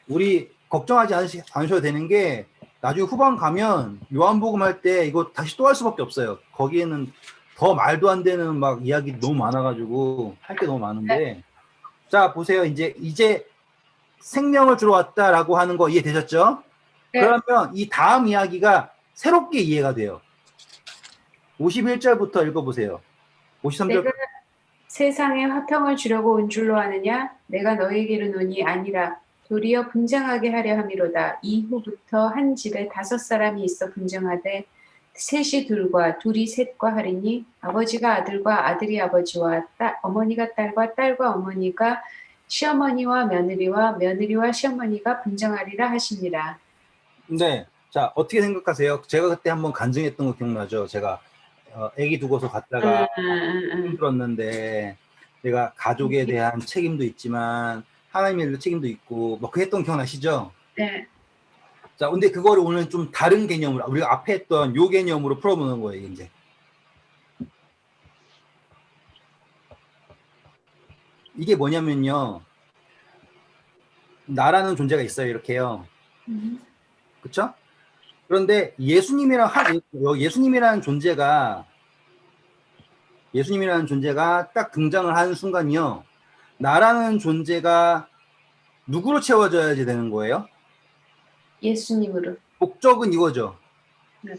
우리 걱정하지 않으셔도 되는 게 나중에 후반 가면 요한복음 할 때 이거 다시 또 할 수밖에 없어요. 거기에는 더 말도 안 되는 막 이야기 너무 많아가지고 할 게 너무 많은데, 자 보세요. 이제 생명을 주러 왔다라고 하는 거 이해되셨죠? 네. 그러면 이 다음 이야기가 새롭게 이해가 돼요. 51절부터 읽어보세요. 53절. 내가 세상에 화평을 주려고 온 줄로 아느냐? 내가 너희에게 이르노니 아니라 도리어 분쟁하게 하려 함이로다. 이후부터 한 집에 5사람이 있어 분쟁하되 셋이 둘과 둘이 셋과 하리니 아버지가 아들과 아들이 아버지와 어머니가 딸과 딸과 어머니가 시어머니와 며느리와 며느리와 시어머니가 분쟁하리라 하시니라. 네. 자, 어떻게 생각하세요? 제가 그때 한번 간증했던 거 기억나죠? 제가 아기 두고서 갔다가 힘들었는데 내가 가족에 대한 책임도 있지만 하나님에 대한 책임도 있고 뭐 그 했던 거 기억나시죠? 네. 자, 근데 그거를 오늘 좀 다른 개념으로 우리가 앞에 했던 요 개념으로 풀어보는 거예요, 이제. 이게 뭐냐면요. 나라는 존재가 있어요, 이렇게요. 그쵸? 그런데 예수님이라는 존재가 딱 등장을 하는 순간이요. 나라는 존재가 누구로 채워져야지 되는 거예요? 예수님으로. 목적은 이거죠. 네.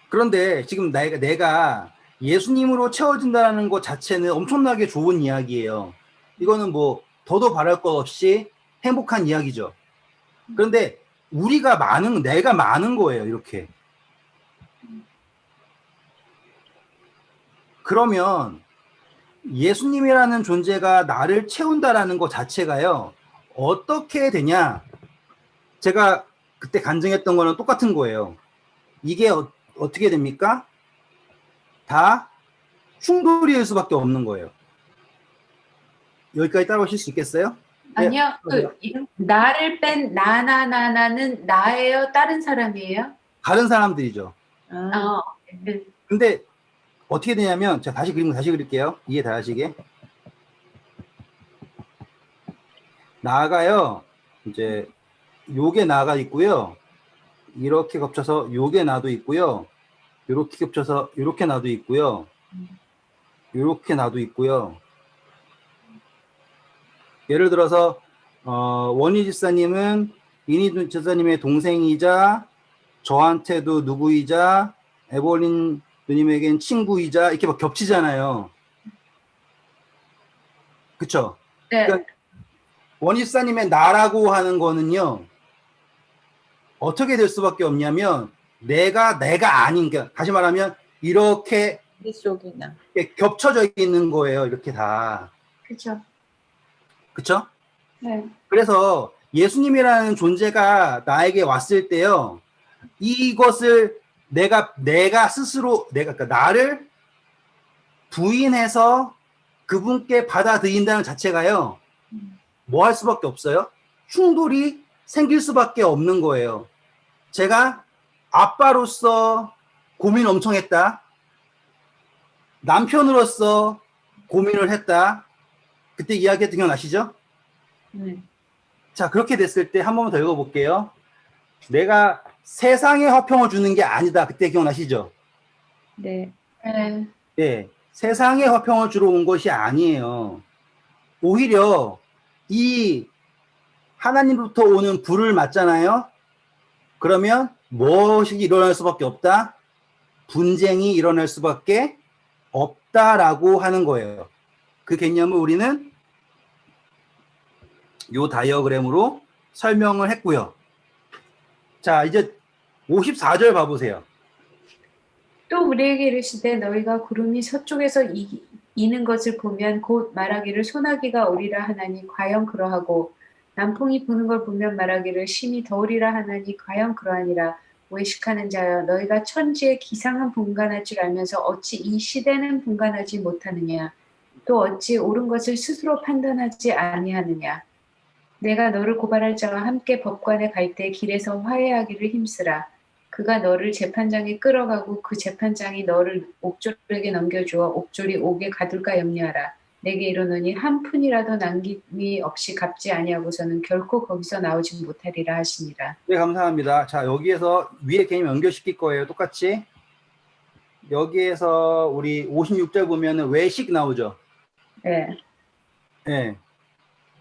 그런데 지금 내가 예수님으로 채워진다는 것 자체는 엄청나게 좋은 이야기예요. 이거는 뭐 더도 바랄 것 없이 행복한 이야기죠. 그런데 내가 많은 거예요, 이렇게. 그러면 예수님이라는 존재가 나를 채운다라는 것 자체가요, 어떻게 되냐? 제가 그때 간증했던 거는 똑같은 거예요. 이게 어떻게 됩니까? 다 충돌일 수밖에 없는 거예요. 여기까지 따라오실 수 있겠어요? 아니요. 나를 뺀 나는 나예요? 다른 사람이에요? 다른 사람들이죠. 네. 근데 어떻게 되냐면, 제가 다시 그릴게요. 이해 다 하시게. 나가요. 이제 요게 나가 있고요. 이렇게 겹쳐서 요게 나도 있고요. 이렇게 겹쳐서 이렇게 나도 있고요. 이렇게 나도 있고요. 예를 들어서 원희 집사님은 이니 집사님의 동생이자 저한테도 누구이자 에버린 누님에겐 친구이자 이렇게 막 겹치잖아요. 그쵸? 네. 그러니까 원희 집사님의 나라고 하는 거는요. 어떻게 될 수밖에 없냐면 내가 아닌, 그러니까 다시 말하면 이렇게 속이나. 겹쳐져 있는 거예요. 이렇게 다. 그렇죠. 그쵸? 네. 그래서 예수님이라는 존재가 나에게 왔을 때요, 이것을 내가 스스로 그러니까 나를 부인해서 그분께 받아들인다는 자체가요, 뭐 할 수밖에 없어요? 충돌이 생길 수밖에 없는 거예요. 제가 아빠로서 고민 엄청 했다. 남편으로서 고민을 했다. 그때 이야기했던 거 아시죠? 네. 자, 그렇게 됐을 때 한 번만 더 읽어볼게요. 내가 세상에 화평을 주는 게 아니다. 그때 기억나시죠? 네. 네. 네, 세상에 화평을 주러 온 것이 아니에요. 오히려 이 하나님부터 오는 불을 맞잖아요. 그러면 무엇이 일어날 수밖에 없다? 분쟁이 일어날 수밖에 없다라고 하는 거예요. 그 개념을 우리는 요 다이어그램으로 설명을 했고요. 자, 이제 54절 봐보세요. 또 우리에게 이르시되 너희가 구름이 서쪽에서 이는 것을 보면 곧 말하기를 소나기가 오리라 하나니 과연 그러하고 남풍이 부는 걸 보면 말하기를 심히 더우리라 하나니 과연 그러하니라. 외식하는 자여 너희가 천지의 기상은 분간할 줄 알면서 어찌 이 시대는 분간하지 못하느냐. 또 어찌 옳은 것을 스스로 판단하지 아니하느냐. 내가 너를 고발할 자와 함께 법관에 갈 때 길에서 화해하기를 힘쓰라. 그가 너를 재판장에 끌어가고 그 재판장이 너를 옥졸에게 넘겨주어 옥졸이 옥에 가둘까 염려하라. 내게 이르노니 한 푼이라도 남김이 없이 갚지 아니하고서는 결코 거기서 나오지 못하리라 하시니라. 네, 감사합니다. 자, 여기에서 위에 개념 연결시킬 거예요. 똑같이. 여기에서 우리 56절 보면은 외식 나오죠. 네. 네.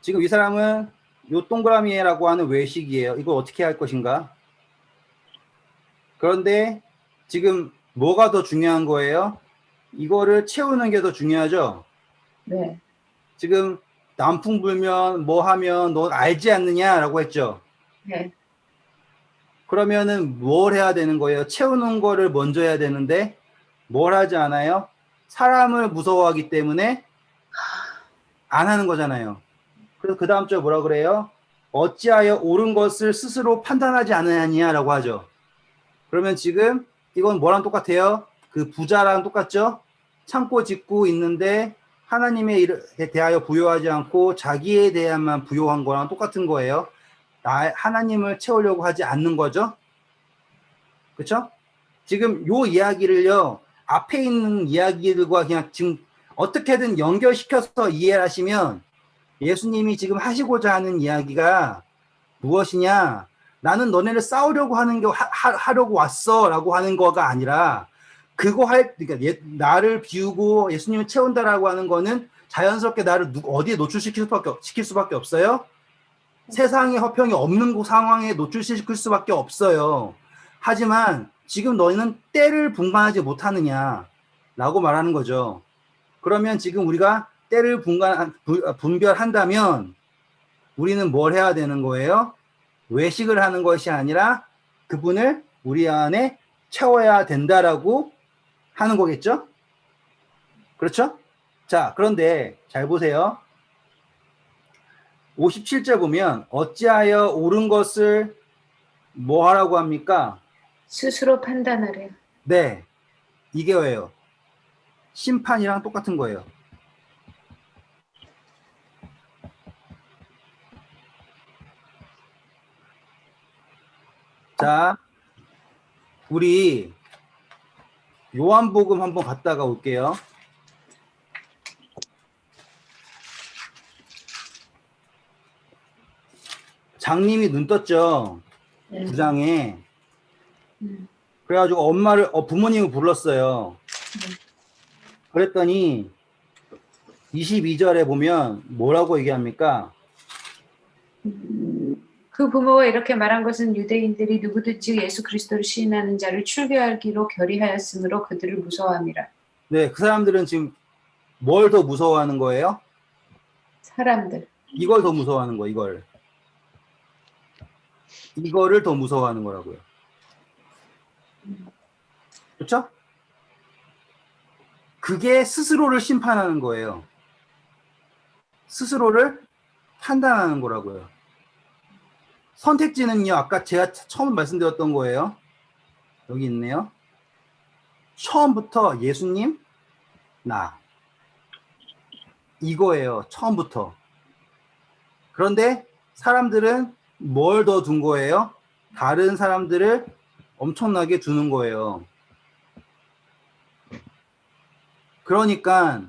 지금 이 사람은 요 동그라미라고 하는 외식이에요. 이걸 어떻게 할 것인가? 그런데 지금 뭐가 더 중요한 거예요? 이거를 채우는 게 더 중요하죠? 네. 지금 남풍 불면 뭐 하면 넌 알지 않느냐라고 했죠? 네. 그러면은 뭘 해야 되는 거예요? 채우는 거를 먼저 해야 되는데 뭘 하지 않아요? 사람을 무서워하기 때문에 안 하는 거잖아요. 그래서 그 다음 절 뭐라 그래요? 어찌하여 옳은 것을 스스로 판단하지 않느냐라고 하죠. 그러면 지금 이건 뭐랑 똑같아요? 그 부자랑 똑같죠? 참고 짓고 있는데 하나님에 대하여 부여하지 않고 자기에 대한만 부여한 거랑 똑같은 거예요. 하나님을 채우려고 하지 않는 거죠. 그렇죠? 지금 요 이야기를요. 앞에 있는 이야기들과 그냥 지금 어떻게든 연결시켜서 이해를 하시면 예수님이 지금 하시고자 하는 이야기가 무엇이냐? 나는 너네를 싸우려고 하려고 왔어 라고 하는 거가 아니라 그러니까 나를 비우고 예수님을 채운다라고 하는 거는 자연스럽게 나를 어디에 노출시킬 수밖에 없어요. 세상의 허평이 없는 상황에 노출시킬 수밖에 없어요. 하지만 지금 너희는 때를 분간하지 못하느냐 라고 말하는 거죠. 그러면 지금 우리가 때를 분별한다면 우리는 뭘 해야 되는 거예요? 외식을 하는 것이 아니라 그분을 우리 안에 채워야 된다라고 하는 거겠죠? 그렇죠? 자, 그런데 잘 보세요. 57절 보면 어찌하여 옳은 것을 뭐 하라고 합니까? 스스로 판단하래요. 네, 이게 왜요? 심판이랑 똑같은 거예요. 자, 우리 요한복음 한번 갔다가 올게요. 장님이 눈 떴죠. 네. 9장에. 그래가지고 부모님을 불렀어요. 그랬더니 22절에 보면 뭐라고 얘기합니까? 그 부모가 이렇게 말한 것은 유대인들이 누구든지 예수 그리스도를 시인하는 자를 출교하기로 결의하였으므로 그들을 무서워함이라. 네, 그 사람들은 지금 뭘 더 무서워하는 거예요? 사람들. 이걸 더 무서워하는 거예요, 이걸. 이거를 더 무서워하는 거라고요. 그렇죠? 그게 스스로를 심판하는 거예요. 스스로를 판단하는 거라고요. 선택지는요, 아까 제가 처음 말씀드렸던 거예요. 여기 있네요. 처음부터 예수님, 나. 이거예요. 처음부터. 그런데 사람들은 뭘 더 둔 거예요? 다른 사람들을 엄청나게 두는 거예요. 그러니까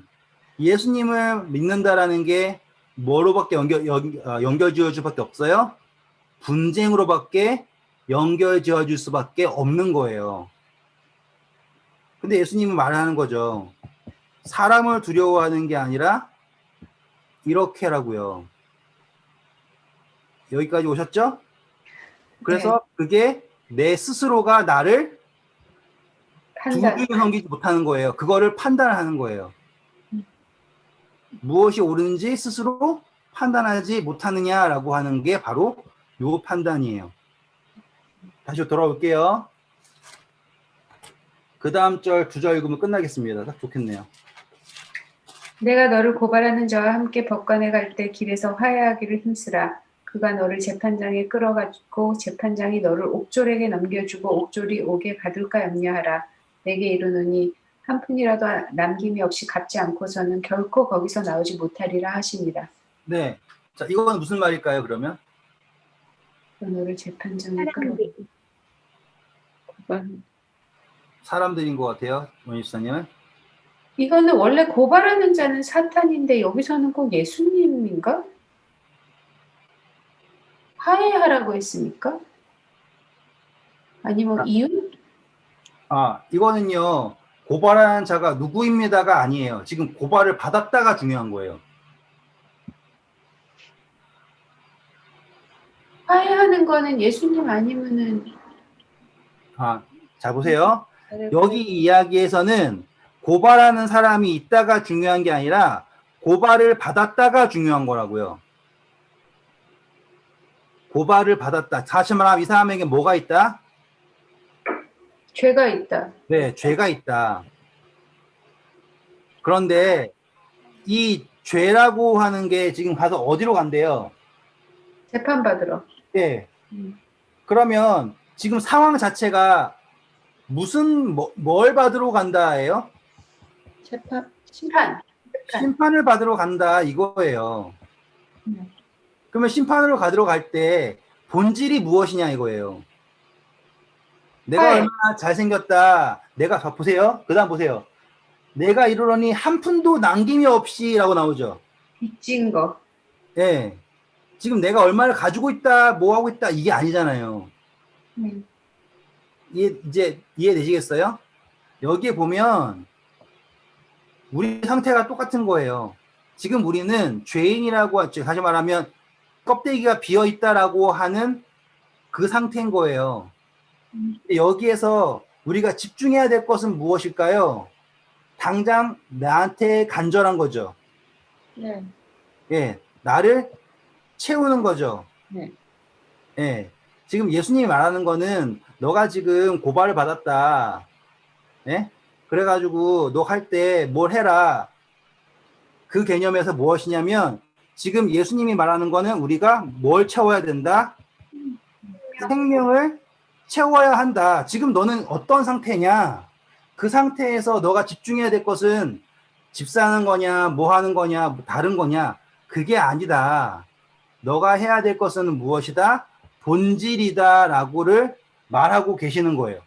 예수님을 믿는다라는 게 뭐로밖에 연결 지어줄 수밖에 없어요? 분쟁으로밖에 연결 지어줄 수밖에 없는 거예요. 근데 예수님은 말하는 거죠. 사람을 두려워하는 게 아니라 이렇게라고요. 여기까지 오셨죠? 그래서 네. 그게 내 스스로가 나를 판단. 두기를 넘기지 못하는 거예요. 그거를 판단하는 거예요. 무엇이 옳은지 스스로 판단하지 못하느냐라고 하는 게 바로 요 판단이에요. 다시 돌아올게요. 그 다음 절 2절 읽으면 끝나겠습니다. 딱 좋겠네요. 내가 너를 고발하는 자와 함께 법관에 갈 때 길에서 화해하기를 힘쓰라. 그가 너를 재판장에 끌어가지고 재판장이 너를 옥졸에게 넘겨주고 옥졸이 옥에 가둘까 염려하라. 내게 이르노니 한 푼이라도 남김이 없이 갚지 않고서는 결코 거기서 나오지 못하리라 하십니다. 네. 자, 이건 무슨 말일까요, 그러면? 너를 재판장에 끌어. 사람들인 것 같아요. 원입사님은. 이거는 원래 고발하는 자는 사탄인데 여기서는 꼭 예수님인가? 화해하라고 했습니까? 아니면 이유? 이거는요. 고발하는 자가 누구입니다가 아니에요. 지금 고발을 받았다가 중요한 거예요. 화해하는 거는 예수님 아니면은 자 보세요. 여기 이야기에서는 고발하는 사람이 있다가 중요한 게 아니라 고발을 받았다가 중요한 거라고요. 고발을 받았다. 다시 말하면 이 사람에게 뭐가 있다? 죄가 있다. 네, 죄가 있다. 그런데 이 죄라고 하는 게 지금 가서 어디로 간대요? 재판받으러. 네. 그러면 지금 상황 자체가 무슨 뭘 받으러 간다예요? 심판. 심판을 받으러 간다 이거예요. 그러면 심판으로 가도록 갈 때 본질이 무엇이냐 이거예요. 내가 화해. 얼마나 잘생겼다. 내가 보세요. 그 다음 보세요. 내가 이르러니 한 푼도 남김이 없이 라고 나오죠. 빚진 거. 예. 지금 내가 얼마를 가지고 있다, 뭐 하고 있다, 이게 아니잖아요. 이제 이해되시겠어요? 여기에 보면 우리 상태가 똑같은 거예요. 지금 우리는 죄인이라고, 다시 말하면 껍데기가 비어 있다라고 하는 그 상태인 거예요. 여기에서 우리가 집중해야 될 것은 무엇일까요? 당장 나한테 간절한 거죠. 네. 예, 나를 채우는 거죠. 네. 예, 지금 예수님이 말하는 거는 너가 지금 고발을 받았다. 예? 그래가지고 너 할 때 뭘 해라. 그 개념에서 무엇이냐면 지금 예수님이 말하는 거는 우리가 뭘 채워야 된다? 생명을 채워야 한다. 지금 너는 어떤 상태냐? 그 상태에서 너가 집중해야 될 것은 집 사는 거냐, 뭐 하는 거냐, 뭐 다른 거냐? 그게 아니다. 너가 해야 될 것은 무엇이다? 본질이다 라고를 말하고 계시는 거예요.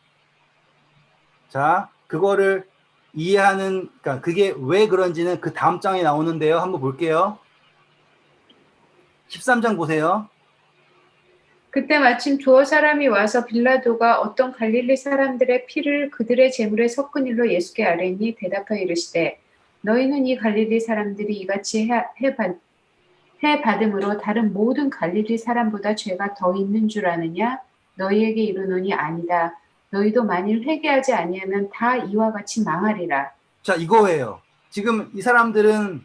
자, 그거를 이해하는, 그러니까 그게 왜 그런지는 그 다음 장에 나오는데요. 한번 볼게요. 13장 보세요. 그때 마침 두어 사람이 와서 빌라도가 어떤 갈릴리 사람들의 피를 그들의 제물에 섞은 일로 예수께 아뢰니 대답하여 이르시되 너희는 이 갈릴리 사람들이 이같이 해 받음으로 다른 모든 갈릴리 사람보다 죄가 더 있는 줄 아느냐? 너희에게 이르노니 아니다. 너희도 만일 회개하지 아니하면 다 이와 같이 망하리라. 자, 이거예요. 지금 이 사람들은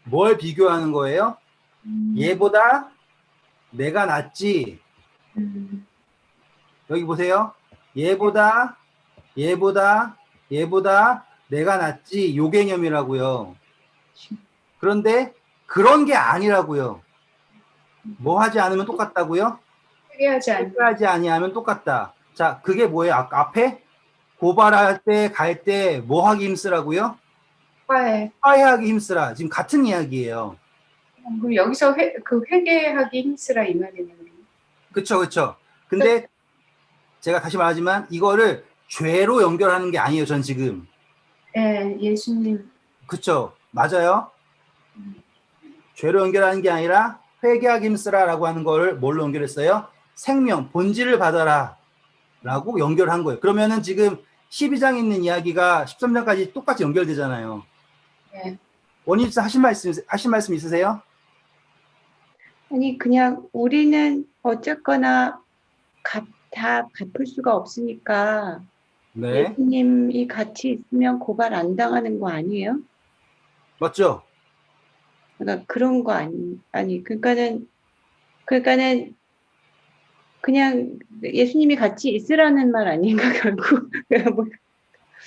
뭘 비교하는 거예요? 얘보다 내가 낫지. 여기 보세요. 얘보다 내가 낫지. 요 개념이라고요. 그런데 그런 게 아니라고요. 뭐 하지 않으면 똑같다고요? 회개하지 아니하면 똑같다. 자, 그게 뭐예요? 앞에 고발할 때, 갈 때 뭐 하기 힘쓰라고요? 화해하기 힘쓰라. 지금 같은 이야기예요. 그럼 여기서 회개하기 힘쓰라 이 말이네요. 그쵸. 근데 제가 다시 말하지만 이거를 죄로 연결하는 게 아니에요. 전 지금. 네, 예수님. 그쵸. 맞아요. 죄로 연결하는 게 아니라 회개하기 힘쓰라라고 하는 거를 뭘로 연결했어요? 생명, 본질을 받아라 라고 연결한 거예요. 그러면은 지금 12장에 있는 이야기가 13장까지 똑같이 연결되잖아요. 네. 원인사 하신 말씀 있으세요? 아니 그냥 우리는 어쨌거나 다 갚을 수가 없으니까 네. 예수님이 같이 있으면 고발 안 당하는 거 아니에요? 맞죠? 그러니까 그런 거 그러니까는 그냥 예수님이 같이 있으라는 말 아닌가 결국. 뭐,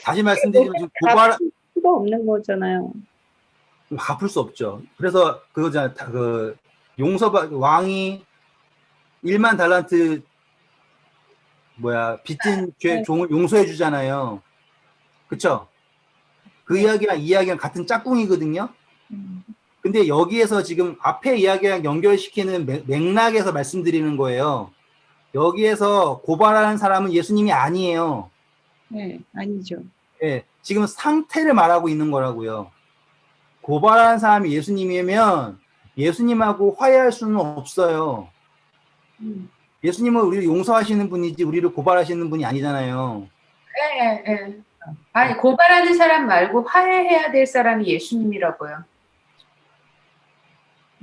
다시 말씀드리면 지금 고발 수가 없는 거잖아요. 갚을 수 없죠. 그래서 그거잖아요. 그 왕이 1만 달란트 빚진 종을 용서해 주잖아요. 그쵸? 그 이야기랑 이 이야기랑 같은 짝꿍이거든요. 근데 여기에서 지금 앞에 이야기랑 연결시키는 맥락에서 말씀드리는 거예요. 여기에서 고발하는 사람은 예수님이 아니에요. 네, 아니죠. 예, 지금 상태를 말하고 있는 거라고요. 고발하는 사람이 예수님이면 예수님하고 화해할 수는 없어요. 예수님은 우리를 용서하시는 분이지 우리를 고발하시는 분이 아니잖아요. 예, 예. 아니, 고발하는 사람 말고 화해해야 될 사람이 예수님이라고요.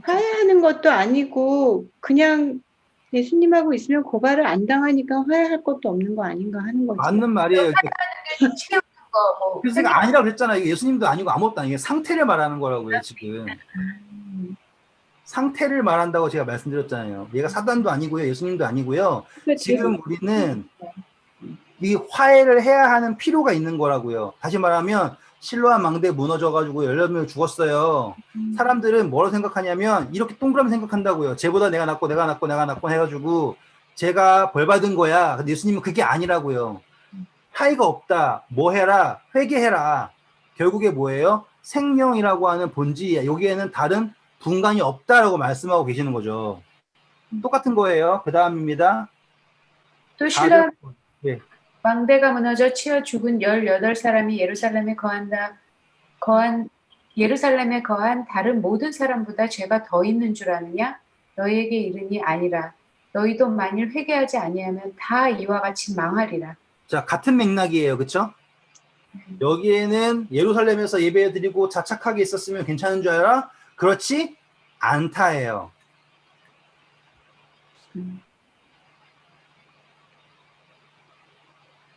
화해하는 것도 아니고 그냥 예수님하고 있으면 고발을 안 당하니까 화해할 것도 없는 거 아닌가 하는 거지. 맞는 말이에요. 치우는 거, 뭐. 그래서 제가 아니라고 그랬잖아요. 예수님도 아니고 아무것도 아니에요. 상태를 말하는 거라고요, 지금. 상태를 말한다고 제가 말씀드렸잖아요. 얘가 사단도 아니고요. 예수님도 아니고요. 지금 우리는 이 화해를 해야 하는 필요가 있는 거라고요. 다시 말하면 실로암 망대 무너져가지고 18명 죽었어요. 사람들은 뭐라고 생각하냐면 이렇게 동그라미 생각한다고요. 쟤보다 내가 낫고 내가 낫고 내가 낫고 해가지고 제가 벌 받은 거야. 근데 예수님은 그게 아니라고요. 하이가 없다. 뭐 해라. 회개해라. 결국에 뭐예요? 생명이라고 하는 본질이야. 여기에는 다른 분간이 없다라고 말씀하고 계시는 거죠. 똑같은 거예요. 그 다음입니다. 또 실로암 예. 망대가 무너져 치여 죽은 18사람이 예루살렘에 거한 다른 모든 사람보다 죄가 더 있는 줄 아느냐? 너희에게 이르니 아니라. 너희도 만일 회개하지 아니하면 다 이와 같이 망하리라. 자, 같은 맥락이에요. 그쵸? 여기에는 예루살렘에서 예배드리고 자착하게 있었으면 괜찮은 줄 알아? 그렇지 않다예요.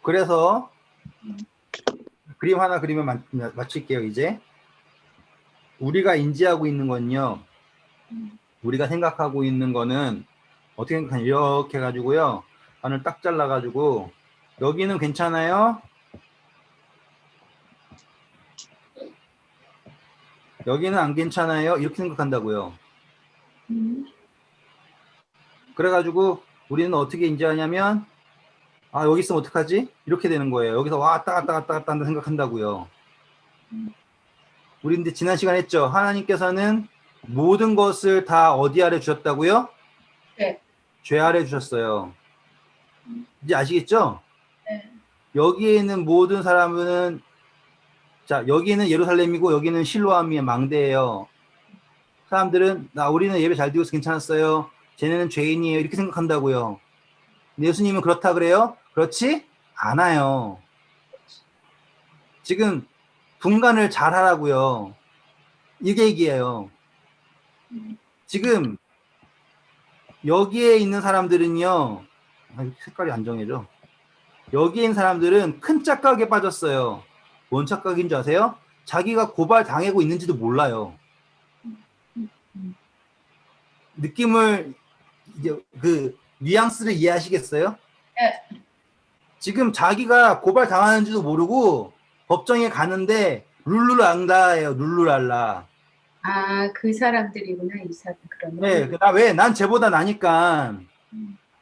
그래서 그림 하나 그리면 마칠게요. 이제 우리가 인지하고 있는 건요, 우리가 생각하고 있는 거는 어떻게 생각하냐, 이렇게 해가지고요, 반을 딱 잘라가지고 여기는 괜찮아요, 여기는 안 괜찮아요, 이렇게 생각한다고요. 그래가지고 우리는 어떻게 인지하냐면, 아, 여기 있으면 어떡하지? 이렇게 되는 거예요. 여기서 왔다 갔다 갔다 갔다 한다 생각한다고요. 우리 근데 지난 시간에 했죠. 하나님께서는 모든 것을 다 어디 아래 주셨다고요? 네. 죄 아래 주셨어요. 이제 아시겠죠? 네. 여기에 있는 모든 사람은, 자, 여기는 예루살렘이고 여기는 실로암의 망대예요. 사람들은 우리는 예배 잘 드리고 있어서 괜찮았어요. 쟤네는 죄인이에요. 이렇게 생각한다고요. 예수님은 그렇다 그래요? 그렇지 않아요. 지금 분간을 잘 하라고요. 이게 얘기예요. 지금 여기에 있는 사람들은요, 색깔이 안 정해져. 여기에 있는 사람들은 큰 착각에 빠졌어요. 뭔 착각인 줄 아세요? 자기가 고발 당하고 있는지도 몰라요. 느낌을, 이제 그 뉘앙스를 이해하시겠어요? 네. 지금 자기가 고발 당하는지도 모르고 법정에 가는데 룰루랄라예요. 룰루랄라. 아, 그 사람들이구나, 이 사람. 그러면. 네, 왜? 난 쟤보다 나니까.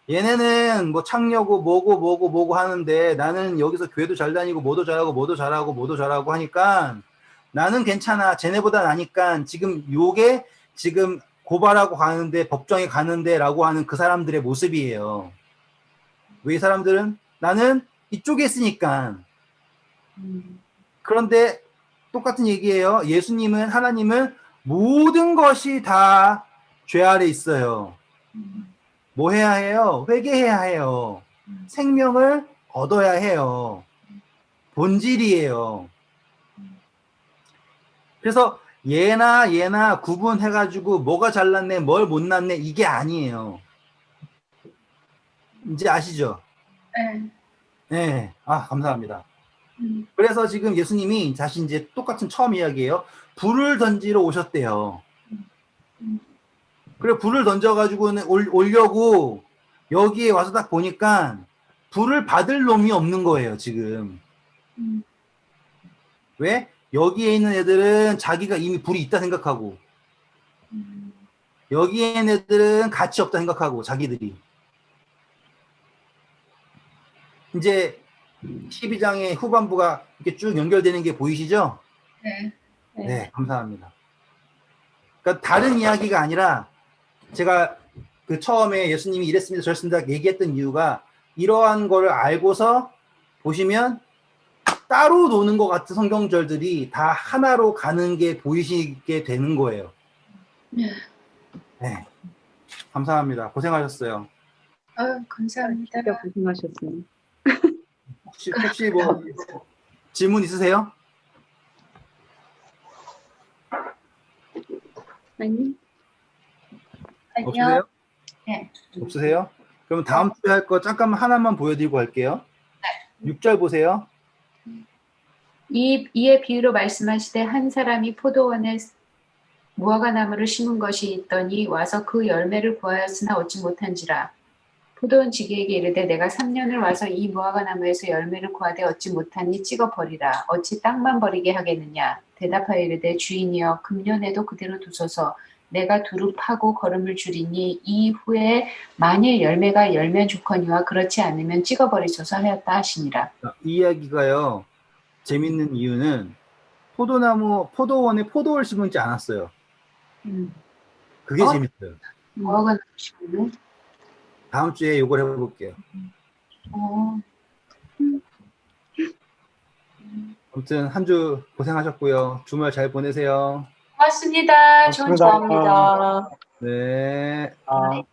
얘네는 뭐 창녀고 뭐고 하는데 나는 여기서 교회도 잘 다니고 뭐도 잘하고 하니까 나는 괜찮아. 쟤네보다 나니까 지금 요게 지금 고발하고 가는데 법정에 가는데 라고 하는 그 사람들의 모습이에요. 왜 이 사람들은? 나는 이쪽에 있으니까. 그런데 똑같은 얘기예요. 예수님은, 하나님은 모든 것이 다 죄 아래 있어요. 뭐 해야 해요? 회개해야 해요. 생명을 얻어야 해요. 본질이에요. 그래서 얘나 구분해가지고 뭐가 잘났네, 뭘 못났네, 이게 아니에요. 이제 아시죠? 네. 네. 아, 감사합니다. 그래서 지금 예수님이 다시 이제 똑같은 처음 이야기예요. 불을 던지러 오셨대요. 그래, 불을 던져가지고 오려고 여기에 와서 딱 보니까 불을 받을 놈이 없는 거예요, 지금. 왜? 여기에 있는 애들은 자기가 이미 불이 있다 생각하고, 여기에 있는 애들은 가치 없다 생각하고, 자기들이. 이제 12장의 후반부가 이렇게 쭉 연결되는 게 보이시죠? 네. 네, 감사합니다. 그러니까 다른 이야기가 아니라 제가 그 처음에 예수님이 이랬습니다, 저랬습니다 얘기했던 이유가 이러한 거를 알고서 보시면 따로 노는 것 같은 성경절들이 다 하나로 가는 게 보이시게 되는 거예요. 네. 감사합니다. 고생하셨어요. 감사합니다. 진짜 고생하셨어요. 혹시 뭐 질문 있으세요? 아니, 없으세요? 네. 없으세요? 그럼 다음 주에 할 거 잠깐만 하나만 보여드리고 갈게요. 6절 보세요. 이에 비유로 말씀하시되 한 사람이 포도원에 무화과 나무를 심은 것이 있더니 와서 그 열매를 구하였으나 얻지 못한지라. 포도원 지기에게 이르되 내가 3년을 와서 이 무화과 나무에서 열매를 구하되 얻지 못하니 찍어 버리라. 어찌 땅만 버리게 하겠느냐. 대답하여 이르되 주인이여 금년에도 그대로 두소서. 내가 두루 파고 거름을 줄이니 이후에 만일 열매가 열면 좋거니와 그렇지 않으면 찍어 버리소서 하였다 하시니라. 이 이야기가요. 재밌는 이유는 포도원에 포도를 심지 않았어요. 그게 재밌어요. 무화과 나무 심었네. 다음 주에 이걸 해볼게요. 아무튼 한 주 고생하셨고요. 주말 잘 보내세요. 고맙습니다. 좋은 고맙습니다. 주말입니다. 네. 아.